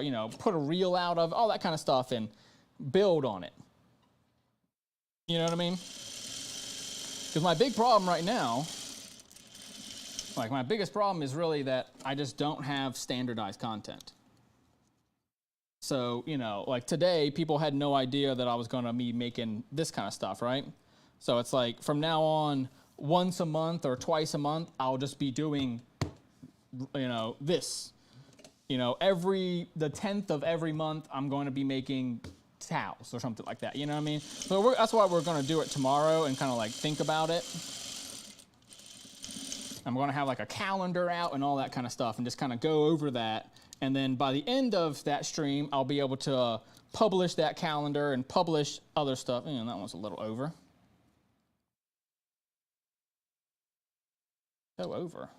you know, put a reel out of all that kind of stuff and build on it. You know what I mean? Because my big problem right now, like my biggest problem is really that I just don't have standardized content. So, you know, like today, people had no idea that I was going to be making this kind of stuff, right? So it's like from now on, once a month or twice a month, I'll just be doing this. The 10th of every month, I'm going to be making towels or something like that. You know what I mean? So that's why we're going to do it tomorrow and kind of like think about it. I'm going to have like a calendar out and all that kind of stuff and just kind of go over that. And then by the end of that stream, I'll be able to publish that calendar and publish other stuff. That one's a little over. So over.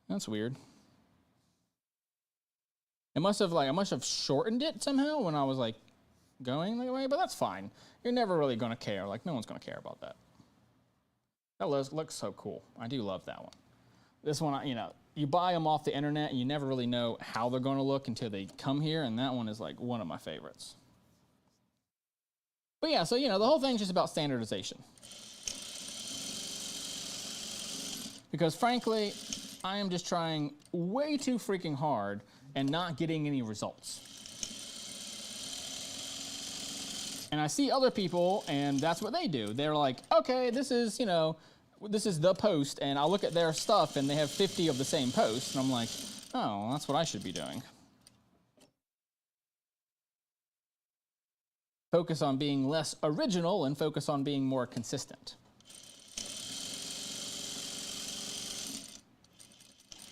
That's weird. I must have shortened it somehow when I was like going that way, but that's fine. You're never really going to care. Like, no one's going to care about that. That looks so cool. I do love that one. This one, you buy them off the internet and you never really know how they're going to look until they come here, and that one is like one of my favorites. But yeah, so the whole thing's just about standardization. Because frankly, I am just trying way too freaking hard and not getting any results. And I see other people, and that's what they do. They're like, okay, this is the post, and I'll look at their stuff, and they have 50 of the same posts, and I'm like, oh, that's what I should be doing. Focus on being less original and focus on being more consistent.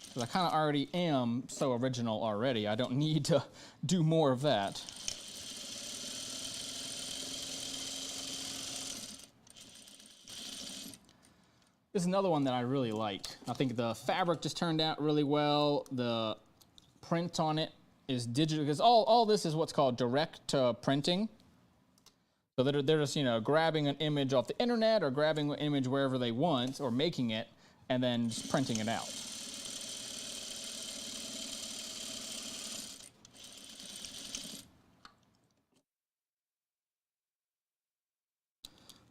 Because I kind of already am so original already. I don't need to do more of that. This is another one that I really like. I think the fabric just turned out really well. The print on it is digital, because all this is what's called direct printing. So they're just grabbing an image off the internet or grabbing an image wherever they want or making it and then just printing it out.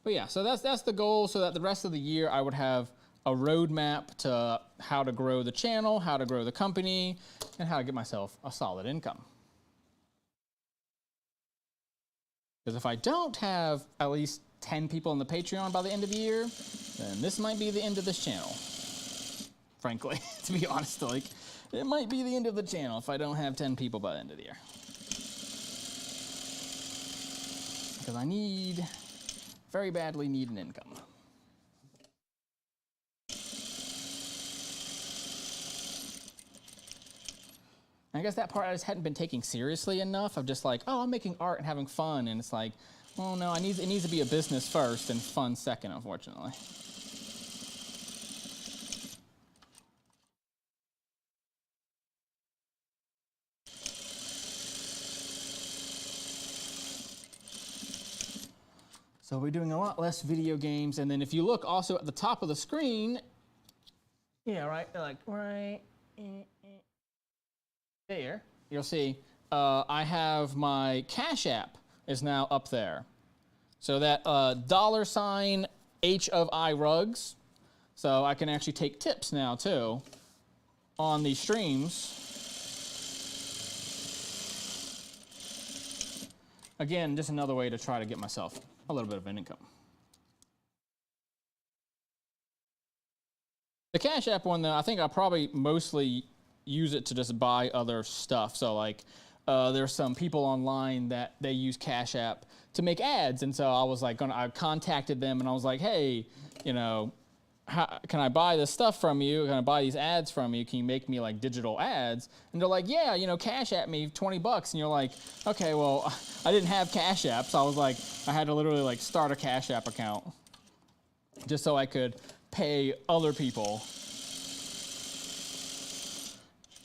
But yeah, so that's the goal, so that the rest of the year I would have a roadmap to how to grow the channel, how to grow the company, and how to get myself a solid income. Because if I don't have at least 10 people on the Patreon by the end of the year, then this might be the end of this channel. Frankly, to be honest, like, it might be the end of the channel if I don't have 10 people by the end of the year. Because I very badly need an income. I guess that part I just hadn't been taking seriously enough of just like, oh, I'm making art and having fun, and it's like, well, no, it needs to be a business first and fun second, unfortunately. So we're doing a lot less video games, and then if you look also at the top of the screen, yeah, right, like right there, you'll see I have my Cash App is now up there. So that $ H of I rugs, so I can actually take tips now too on these streams. Again, just another way to try to get myself a little bit of an income. The Cash App one, though, I think I'll probably mostly use it to just buy other stuff. So like there's some people online that they use Cash App to make ads, and so I was like, I contacted them and I was like, hey, can I buy this stuff from you? Can I buy these ads from you? Can you make me like digital ads? And they're like, yeah, Cash App me $20. And you're like, okay, well, I didn't have Cash App, so I was like, I had to literally like start a Cash App account just so I could pay other people.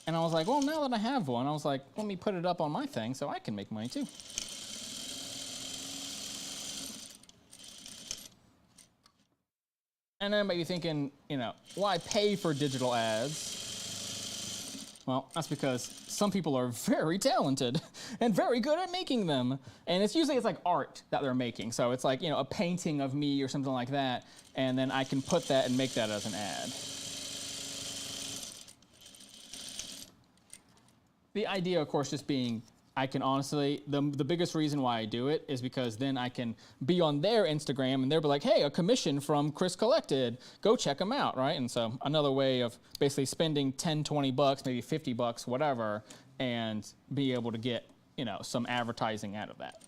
And I was like, well, now that I have one, I was like, let me put it up on my thing so I can make money too. And then maybe thinking, why pay for digital ads? Well, that's because some people are very talented and very good at making them. And it's usually like art that they're making. So it's like, a painting of me or something like that. And then I can put that and make that as an ad. The idea, of course, just being, I can honestly, the biggest reason why I do it is because then I can be on their Instagram and they'll be like, hey, a commission from Chris Collected, go check them out, right? And so another way of basically spending 10, 20 bucks, maybe 50 bucks, whatever, and be able to get, you know, some advertising out of that.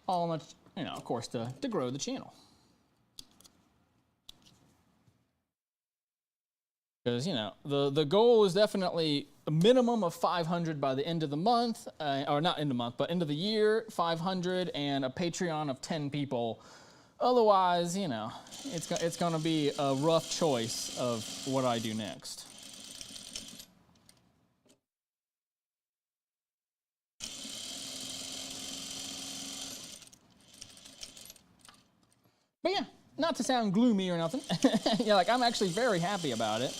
All much, you know, of course, to grow the channel. Because, you know, the goal is definitely a minimum of 500 by the end of the month, or not end of the month, but end of the year, 500, and a Patreon of 10 people. Otherwise, you know, it's going to be a rough choice of what I do next. But yeah, not to sound gloomy or nothing. Yeah, like I'm actually very happy about it.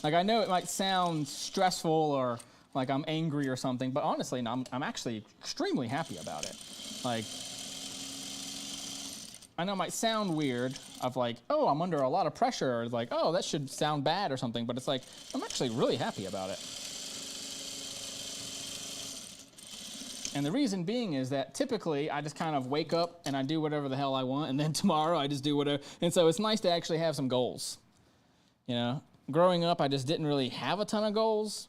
Like I know it might sound stressful or like I'm angry or something, but honestly, I'm actually extremely happy about it. Like, I know it might sound weird of like, oh, I'm under a lot of pressure, or like, oh, that should sound bad or something, but it's like, I'm actually really happy about it. And the reason being is that typically I just kind of wake up and I do whatever the hell I want, and then tomorrow I just do whatever. And so it's nice to actually have some goals. You know, growing up, I just didn't really have a ton of goals.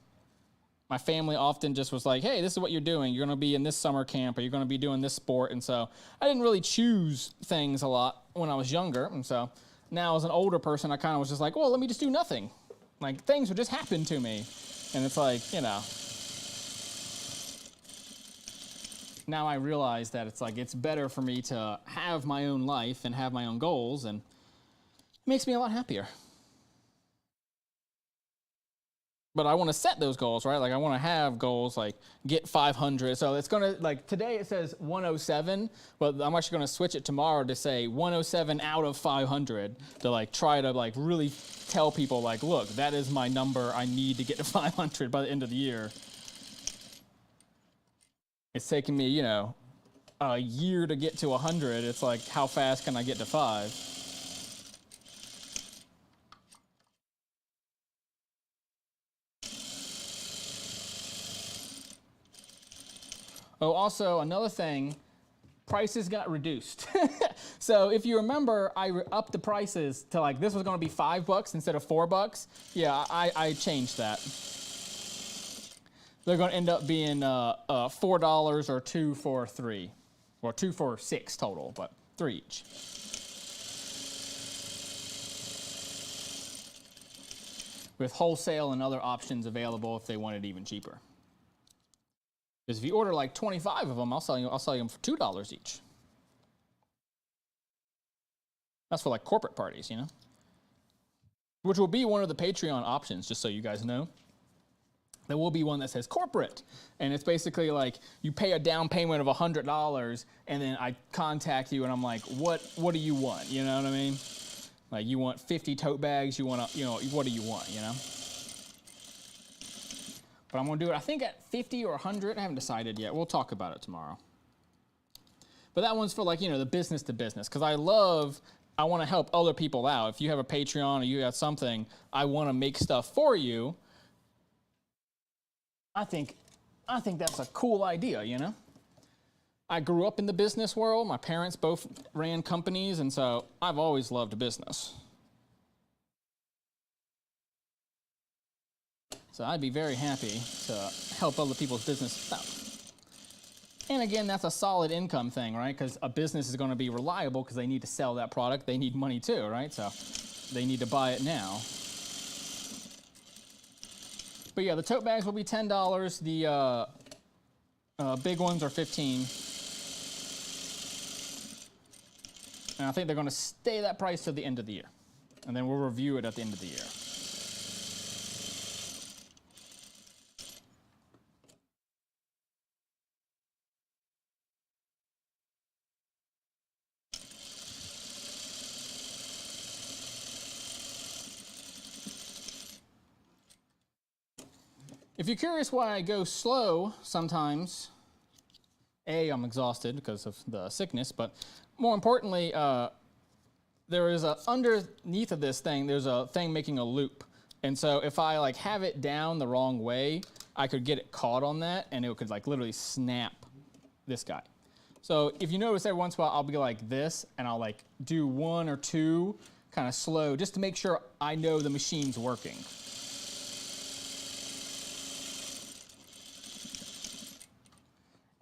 My family often just was like, hey, this is what you're doing. You're going to be in this summer camp, or you're going to be doing this sport. And so I didn't really choose things a lot when I was younger. And so now as an older person, I kind of was just like, well, let me just do nothing. Like things would just happen to me. And it's like, you know, now I realize that it's like, it's better for me to have my own life and have my own goals, and it makes me a lot happier. But I want to set those goals, right? Like I want to have goals like get 500. So it's going to, like today it says 107, but I'm actually going to switch it tomorrow to say 107 out of 500 to like try to like really tell people like, look, that is my number. I need to get to 500 by the end of the year. It's taking me, you know, a year to get to 100. It's like, how fast can I get to 5? Oh, also, another thing, prices got reduced. So if you remember, I upped the prices to like, this was going to be $5 instead of $4. Yeah, I changed that. They're going to end up being $4 or 2 for 3, or 2 for 6 total, but 3 each. With wholesale and other options available if they want it even cheaper. Because if you order like 25 of them, I'll sell you them for $2 each. That's for like corporate parties, you know? Which will be one of the Patreon options, just so you guys know. There will be one that says corporate, and it's basically like you pay a down payment of $100, and then I contact you, and I'm like, what do you want? You know what I mean? Like you want 50 tote bags, you want, you know, what do you want? You know? But I'm going to do it, I think, at 50 or 100. I haven't decided yet. We'll talk about it tomorrow. But that one's for, like, you know, the business to business. Because I want to help other people out. If you have a Patreon or you have something, I want to make stuff for you. I think that's a cool idea, you know? I grew up in the business world. My parents both ran companies, and so I've always loved business. So I'd be very happy to help other people's business out. And again, that's a solid income thing, right? Because a business is going to be reliable because they need to sell that product. They need money too, right? So they need to buy it now. But yeah, the tote bags will be $10. The big ones are $15. And I think they're going to stay that price till the end of the year. And then we'll review it at the end of the year. If you're curious why I go slow sometimes, A, I'm exhausted because of the sickness, but more importantly, there is underneath of this thing, there's a thing making a loop. And so if I like have it down the wrong way, I could get it caught on that and it could like literally snap this guy. So if you notice every once in a while, I'll be like this and I'll like do 1 or 2 kind of slow just to make sure I know the machine's working.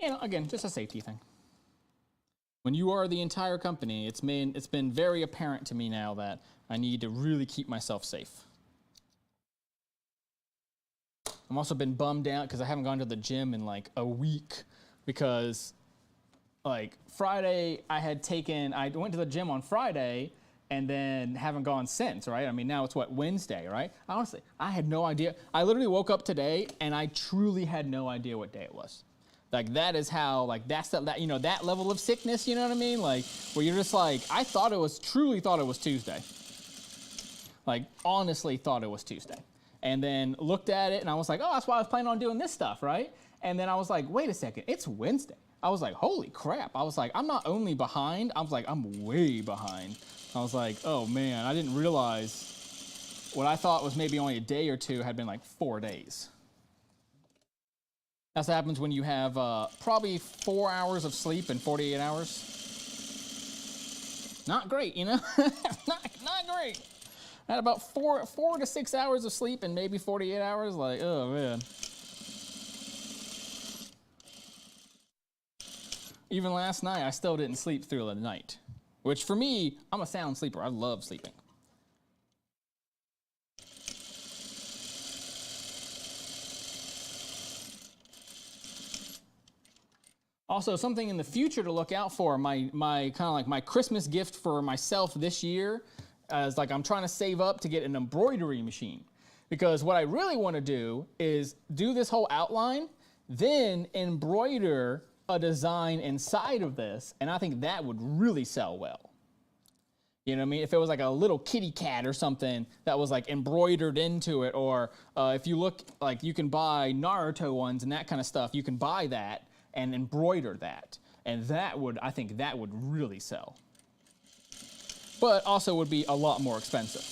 And again, just a safety thing. When you are the entire company, it's been very apparent to me now that I need to really keep myself safe. I've also been bummed out because I haven't gone to the gym in like a week because like Friday I went to the gym on Friday and then haven't gone since, right? I mean, now it's what, Wednesday, right? Honestly, I had no idea. I literally woke up today and I truly had no idea what day it was. Like that is how, like that's that, you know, that level of sickness, you know what I mean? Like where you're just like, I truly thought it was Tuesday. Like honestly thought it was Tuesday. And then looked at it and I was like, oh, that's why I was planning on doing this stuff, right? And then I was like, wait a second, it's Wednesday. I was like, holy crap. I was like, I'm not only behind, I was like, I'm way behind. I was like, oh man, I didn't realize what I thought was maybe only a day or two had been like 4 days. That's what happens when you have probably 4 hours of sleep in 48 hours. Not great, you know? not great. I had about 4 to 6 hours of sleep in maybe 48 hours. Like, oh man. Even last night, I still didn't sleep through the night. Which for me, I'm a sound sleeper. I love sleeping. Also, something in the future to look out for, my kind of like my Christmas gift for myself this year, is like I'm trying to save up to get an embroidery machine. Because what I really want to do is do this whole outline, then embroider a design inside of this, and I think that would really sell well. You know what I mean? If it was like a little kitty cat or something that was like embroidered into it, or if you look, like you can buy Naruto ones and that kind of stuff, you can buy that and embroider that. And I think that would really sell. But also would be a lot more expensive.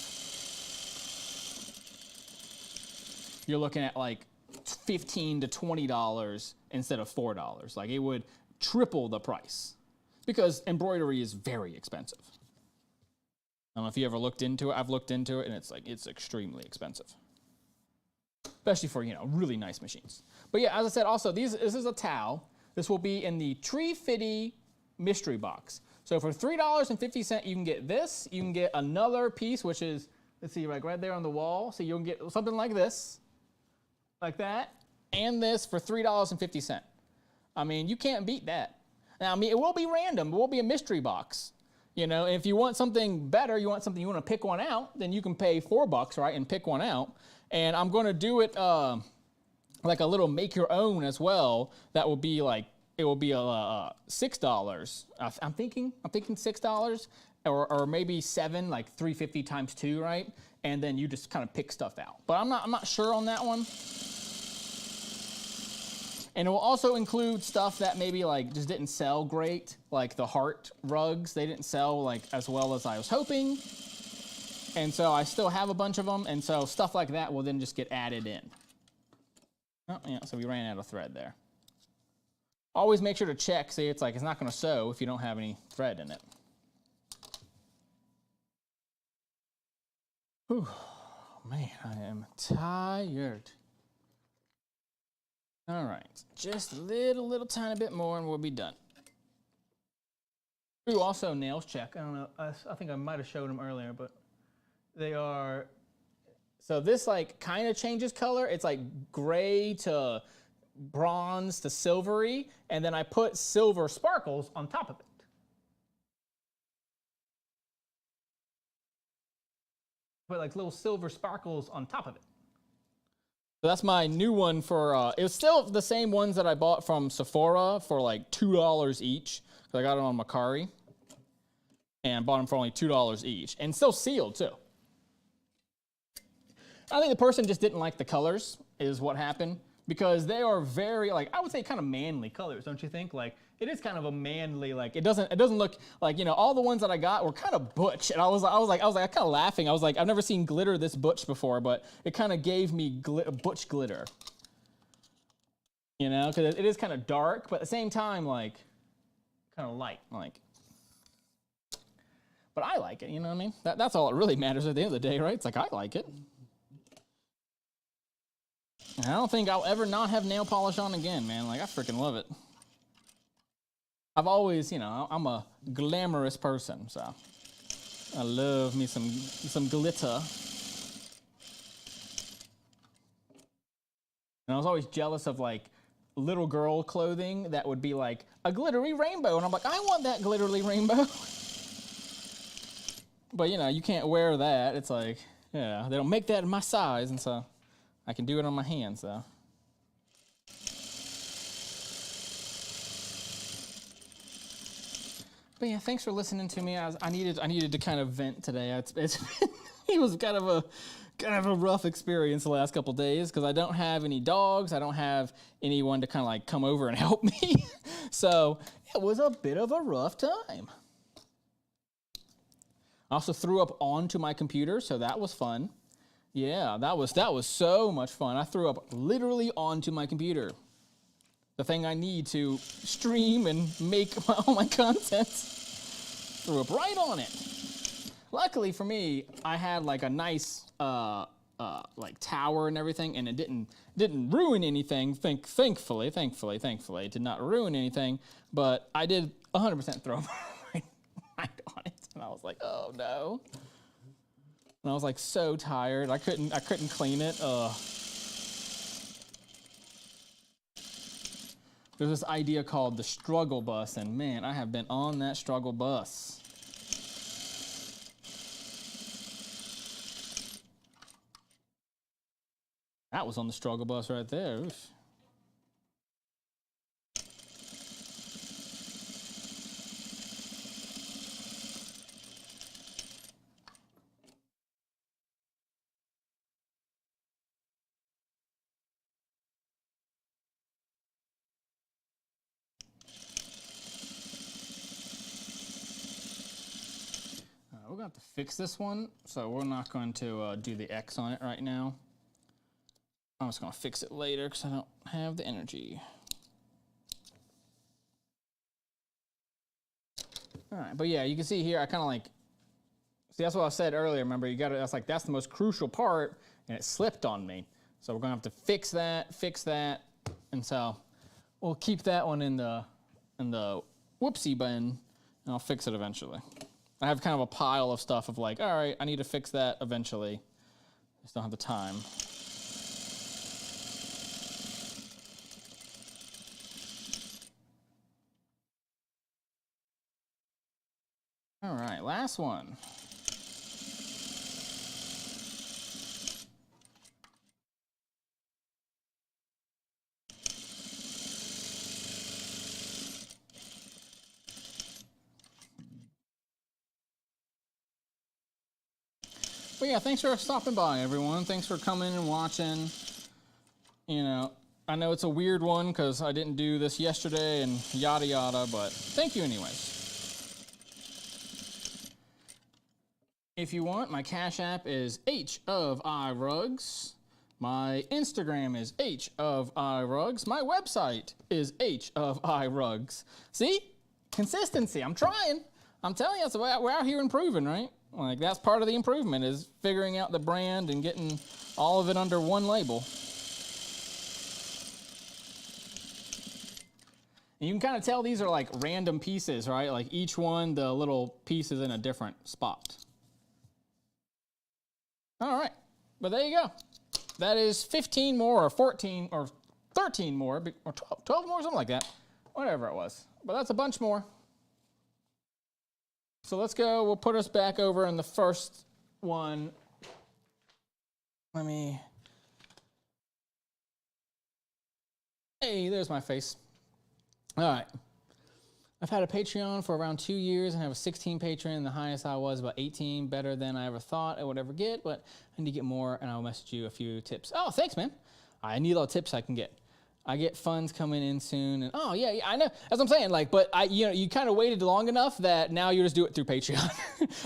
You're looking at like $15 to $20 instead of $4. Like it would triple the price because embroidery is very expensive. I don't know if you ever looked into it. I've looked into it and it's extremely expensive. Especially for, you know, really nice machines. But yeah, as I said, also, this is a towel. This will be in the Tree Fiddy mystery box. So for $3.50, you can get this. You can get another piece, which is, let's see, like right there on the wall. So you'll get something like this, like that, and this for $3.50. I mean, you can't beat that. Now, I mean, it will be random. It will be a mystery box. You know, if you want something better, you want to pick one out, then you can pay $4, right, and pick one out. And I'm going to do it like a little make your own as well. That will be like, it will be $6. I'm thinking $6 or maybe $7, like $3.50 times 2, right? And then you just kind of pick stuff out. But I'm not sure on that one. And it will also include stuff that maybe like just didn't sell great, like the heart rugs. They didn't sell like as well as I was hoping. And so I still have a bunch of them, and so stuff like that will then just get added in. Oh, yeah, so we ran out of thread there. Always make sure to check, see, it's not gonna sew if you don't have any thread in it. Whew, man, I am tired. All right, just a little tiny bit more and we'll be done. Ooh, also nails check. I don't know, I think I might have showed them earlier, but they are, so this like kind of changes color. It's like gray to bronze to silvery, and then I put silver sparkles on top of it. Put like little silver sparkles on top of it. So that's my new one for, it was still the same ones that I bought from Sephora for like $2 each. Because I got them on Macari. And bought them for only $2 each. And still sealed too. I think the person just didn't like the colors is what happened. Because they are very, like, I would say kind of manly colors, don't you think? Like, It is kind of a manly, like it doesn't look like, you know, all the ones that I got were kind of butch, and I was kind of laughing. I was like, I've never seen glitter this butch before, but it kind of gave me butch glitter, you know, because it is kind of dark, but at the same time, like kind of light, like. But I like it, you know what I mean? That's all that really matters at the end of the day, right? It's like I like it. And I don't think I'll ever not have nail polish on again, man. Like I freaking love it. I've always, you know, I'm a glamorous person, so I love me some glitter. And I was always jealous of like little girl clothing that would be like a glittery rainbow, and I'm like, I want that glittery rainbow. But you know, you can't wear that. It's like, yeah, they don't make that in my size, and so I can do it on my hands though. But yeah, thanks for listening to me. I needed to kind of vent today. It was kind of a rough experience the last couple days because I don't have any dogs. I don't have anyone to kind of like come over and help me. So it was a bit of a rough time. I also threw up onto my computer, so that was fun. Yeah, that was so much fun. I threw up literally onto my computer. The thing I need to stream and make all my content. Threw up right on it. Luckily for me, I had like a nice like tower and everything, and it didn't ruin anything. Thankfully, it did not ruin anything. But I did 100% throw up right on it, and I was like, oh no. And I was like so tired. I couldn't clean it. There's this idea called the struggle bus, and man, I have been on that struggle bus. That was on the struggle bus right there. Oof. We're going to have to fix this one, so we're not going to do the X on it right now. I'm just going to fix it later because I don't have the energy. All right, but yeah, you can see here, I kind of like, see, that's what I said earlier, remember, that's the most crucial part, and it slipped on me. So we're going to have to fix that, and so we'll keep that one in the whoopsie bin, and I'll fix it eventually. I have kind of a pile of stuff of like, all right, I need to fix that eventually. I just don't have the time. All right, last one. But yeah, thanks for stopping by, everyone. Thanks for coming and watching. You know, I know it's a weird one because I didn't do this yesterday and yada yada, but thank you anyways. If you want, my Cash App is HofIRugs. My Instagram is HofIRugs. My website is HofIRugs. See? Consistency. I'm trying. I'm telling you, we're out here improving, right? Like, that's part of the improvement is figuring out the brand and getting all of it under one label. And you can kind of tell these are like random pieces, right? Like each one, the little piece is in a different spot. All right, but there you go. That is 15 more or 14 or 13 more or 12 more, something like that. Whatever it was. But that's a bunch more. So let's go, we'll put us back over in the first one. Hey, there's my face. All right. I've had a Patreon for around 2 years and have a 16 Patreon. The highest I was about 18, better than I ever thought I would ever get, but I need to get more and I'll message you a few tips. Oh, thanks, man. I need all the tips I can get. I get funds coming in soon, and oh yeah, I know. As I'm saying, like, but you kind of waited long enough that now you just do it through Patreon.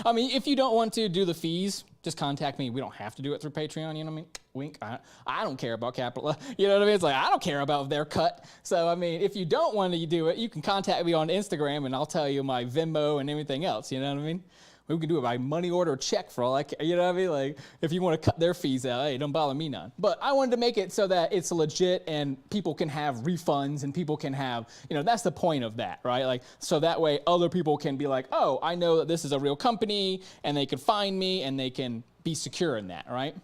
I mean, if you don't want to do the fees, just contact me. We don't have to do it through Patreon. You know what I mean? Wink. I don't care about capital. You know what I mean? It's like I don't care about their cut. So I mean, if you don't want to do it, you can contact me on Instagram, and I'll tell you my Venmo and everything else. You know what I mean? We can do it by money order check for all I care. You know what I mean? Like, if you want to cut their fees out, hey, don't bother me none. But I wanted to make it so that it's legit and people can have refunds and people can have, that's the point of that, right? Like, so that way other people can be like, oh, I know that this is a real company, and they can find me and they can be secure in that, right?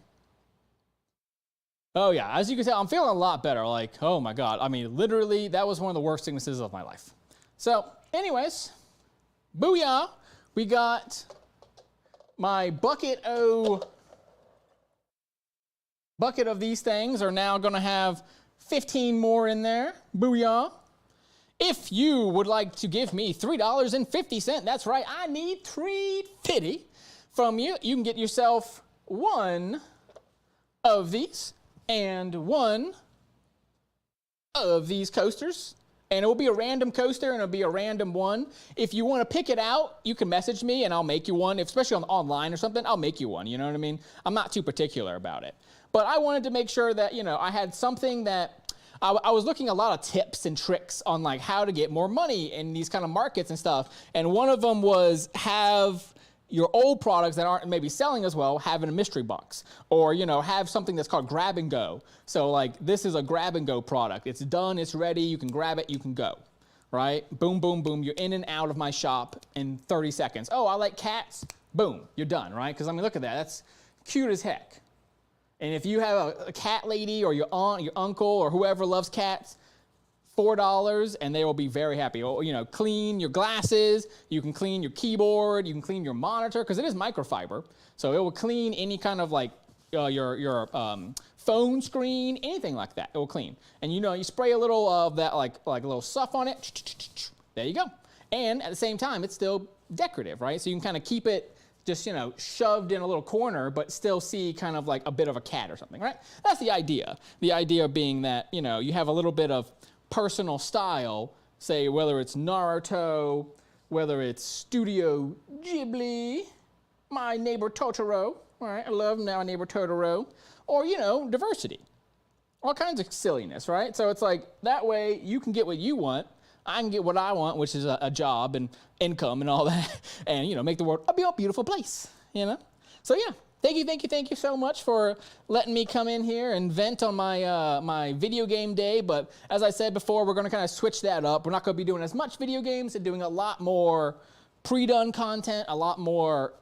Oh yeah, as you can tell, I'm feeling a lot better. Like, oh my God. I mean, literally, that was one of the worst sicknesses of my life. So anyways, booyah. We got my bucket of these things are now going to have 15 more in there. Booyah. If you would like to give me $3.50, that's right, I need 3 Fiddy from you. You can get yourself 1 of these and 1 of these coasters. And it will be a random coaster, and it'll be a random one. If you want to pick it out, you can message me, and I'll make you one. Especially online or something, I'll make you one. You know what I mean? I'm not too particular about it. But I wanted to make sure that, I had something that I was looking a lot of tips and tricks on, like, how to get more money in these kind of markets and stuff. And one of them was have your old products that aren't maybe selling as well have in a mystery box, or have something that's called grab and go. So like this is a grab and go product. It's done, it's ready, you can grab it, you can go, right? Boom, boom, boom, you're in and out of my shop in 30 seconds. Oh, I like cats, boom, you're done, right? Because I mean, look at that, that's cute as heck. And if you have a cat lady or your aunt, your uncle, or whoever loves cats, $4, and they will be very happy. Clean your glasses, you can clean your keyboard, you can clean your monitor, because it is microfiber. So it will clean any kind of like your phone screen, anything like that, it will clean. And you spray a little of that, like a little stuff on it, there you go. And at the same time, it's still decorative, right? So you can kind of keep it just, shoved in a little corner, but still see kind of like a bit of a cat or something, right? That's the idea. The idea being that, you have a little bit of personal style, say whether it's Naruto, whether it's Studio Ghibli, My Neighbor Totoro, all right, I love My Neighbor Totoro, or, diversity. All kinds of silliness, right? So it's like, that way you can get what you want, I can get what I want, which is a job and income and all that, and, make the world a beautiful place, So yeah. Thank you so much for letting me come in here and vent on my my video game day. But as I said before, we're going to kind of switch that up. We're not going to be doing as much video games and doing a lot more pre-done content, a lot more,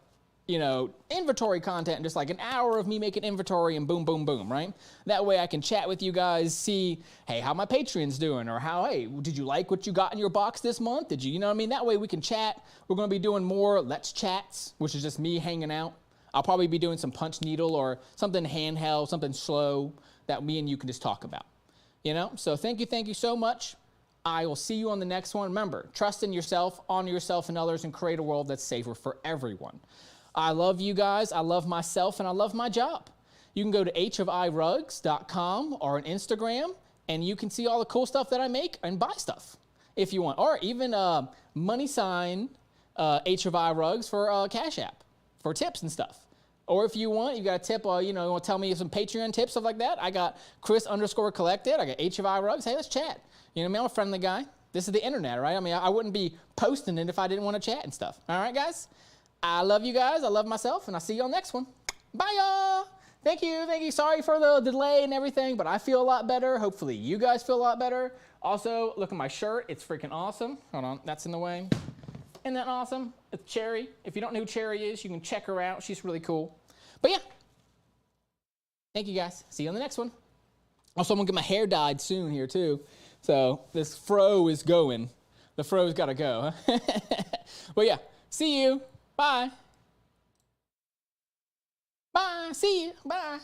inventory content, just like an hour of me making inventory and boom, boom, boom, right? That way I can chat with you guys, see, hey, how my Patreon's doing, or how, hey, did you like what you got in your box this month? Did you know what I mean? That way we can chat. We're going to be doing more Let's Chats, which is just me hanging out. I'll probably be doing some punch needle or something handheld, something slow that me and you can just talk about, So thank you so much. I will see you on the next one. Remember, trust in yourself, honor yourself and others, and create a world that's safer for everyone. I love you guys. I love myself, and I love my job. You can go to hofrugs.com or on Instagram, and you can see all the cool stuff that I make and buy stuff if you want. Or even money sign HFI Rugs for Cash App for tips and stuff. Or if you want, you got a tip, you want to tell me some Patreon tips, stuff like that. I got Chris_collected. I got HFI Rugs. Hey, let's chat. You know what I mean? I'm a friendly guy. This is the internet, right? I mean, I wouldn't be posting it if I didn't want to chat and stuff. All right, guys? I love you guys. I love myself, and I'll see you on the next one. Bye, y'all. Thank you. Sorry for the delay and everything, but I feel a lot better. Hopefully you guys feel a lot better. Also, look at my shirt. It's freaking awesome. Hold on. That's in the way. Isn't that awesome? It's Cherry. If you don't know who Cherry is, you can check her out. She's really cool. But yeah. Thank you, guys. See you on the next one. Also, I'm going to get my hair dyed soon here, too. So this fro is going. The fro's got to go. Huh? But yeah. See you. Bye. Bye. See you. Bye.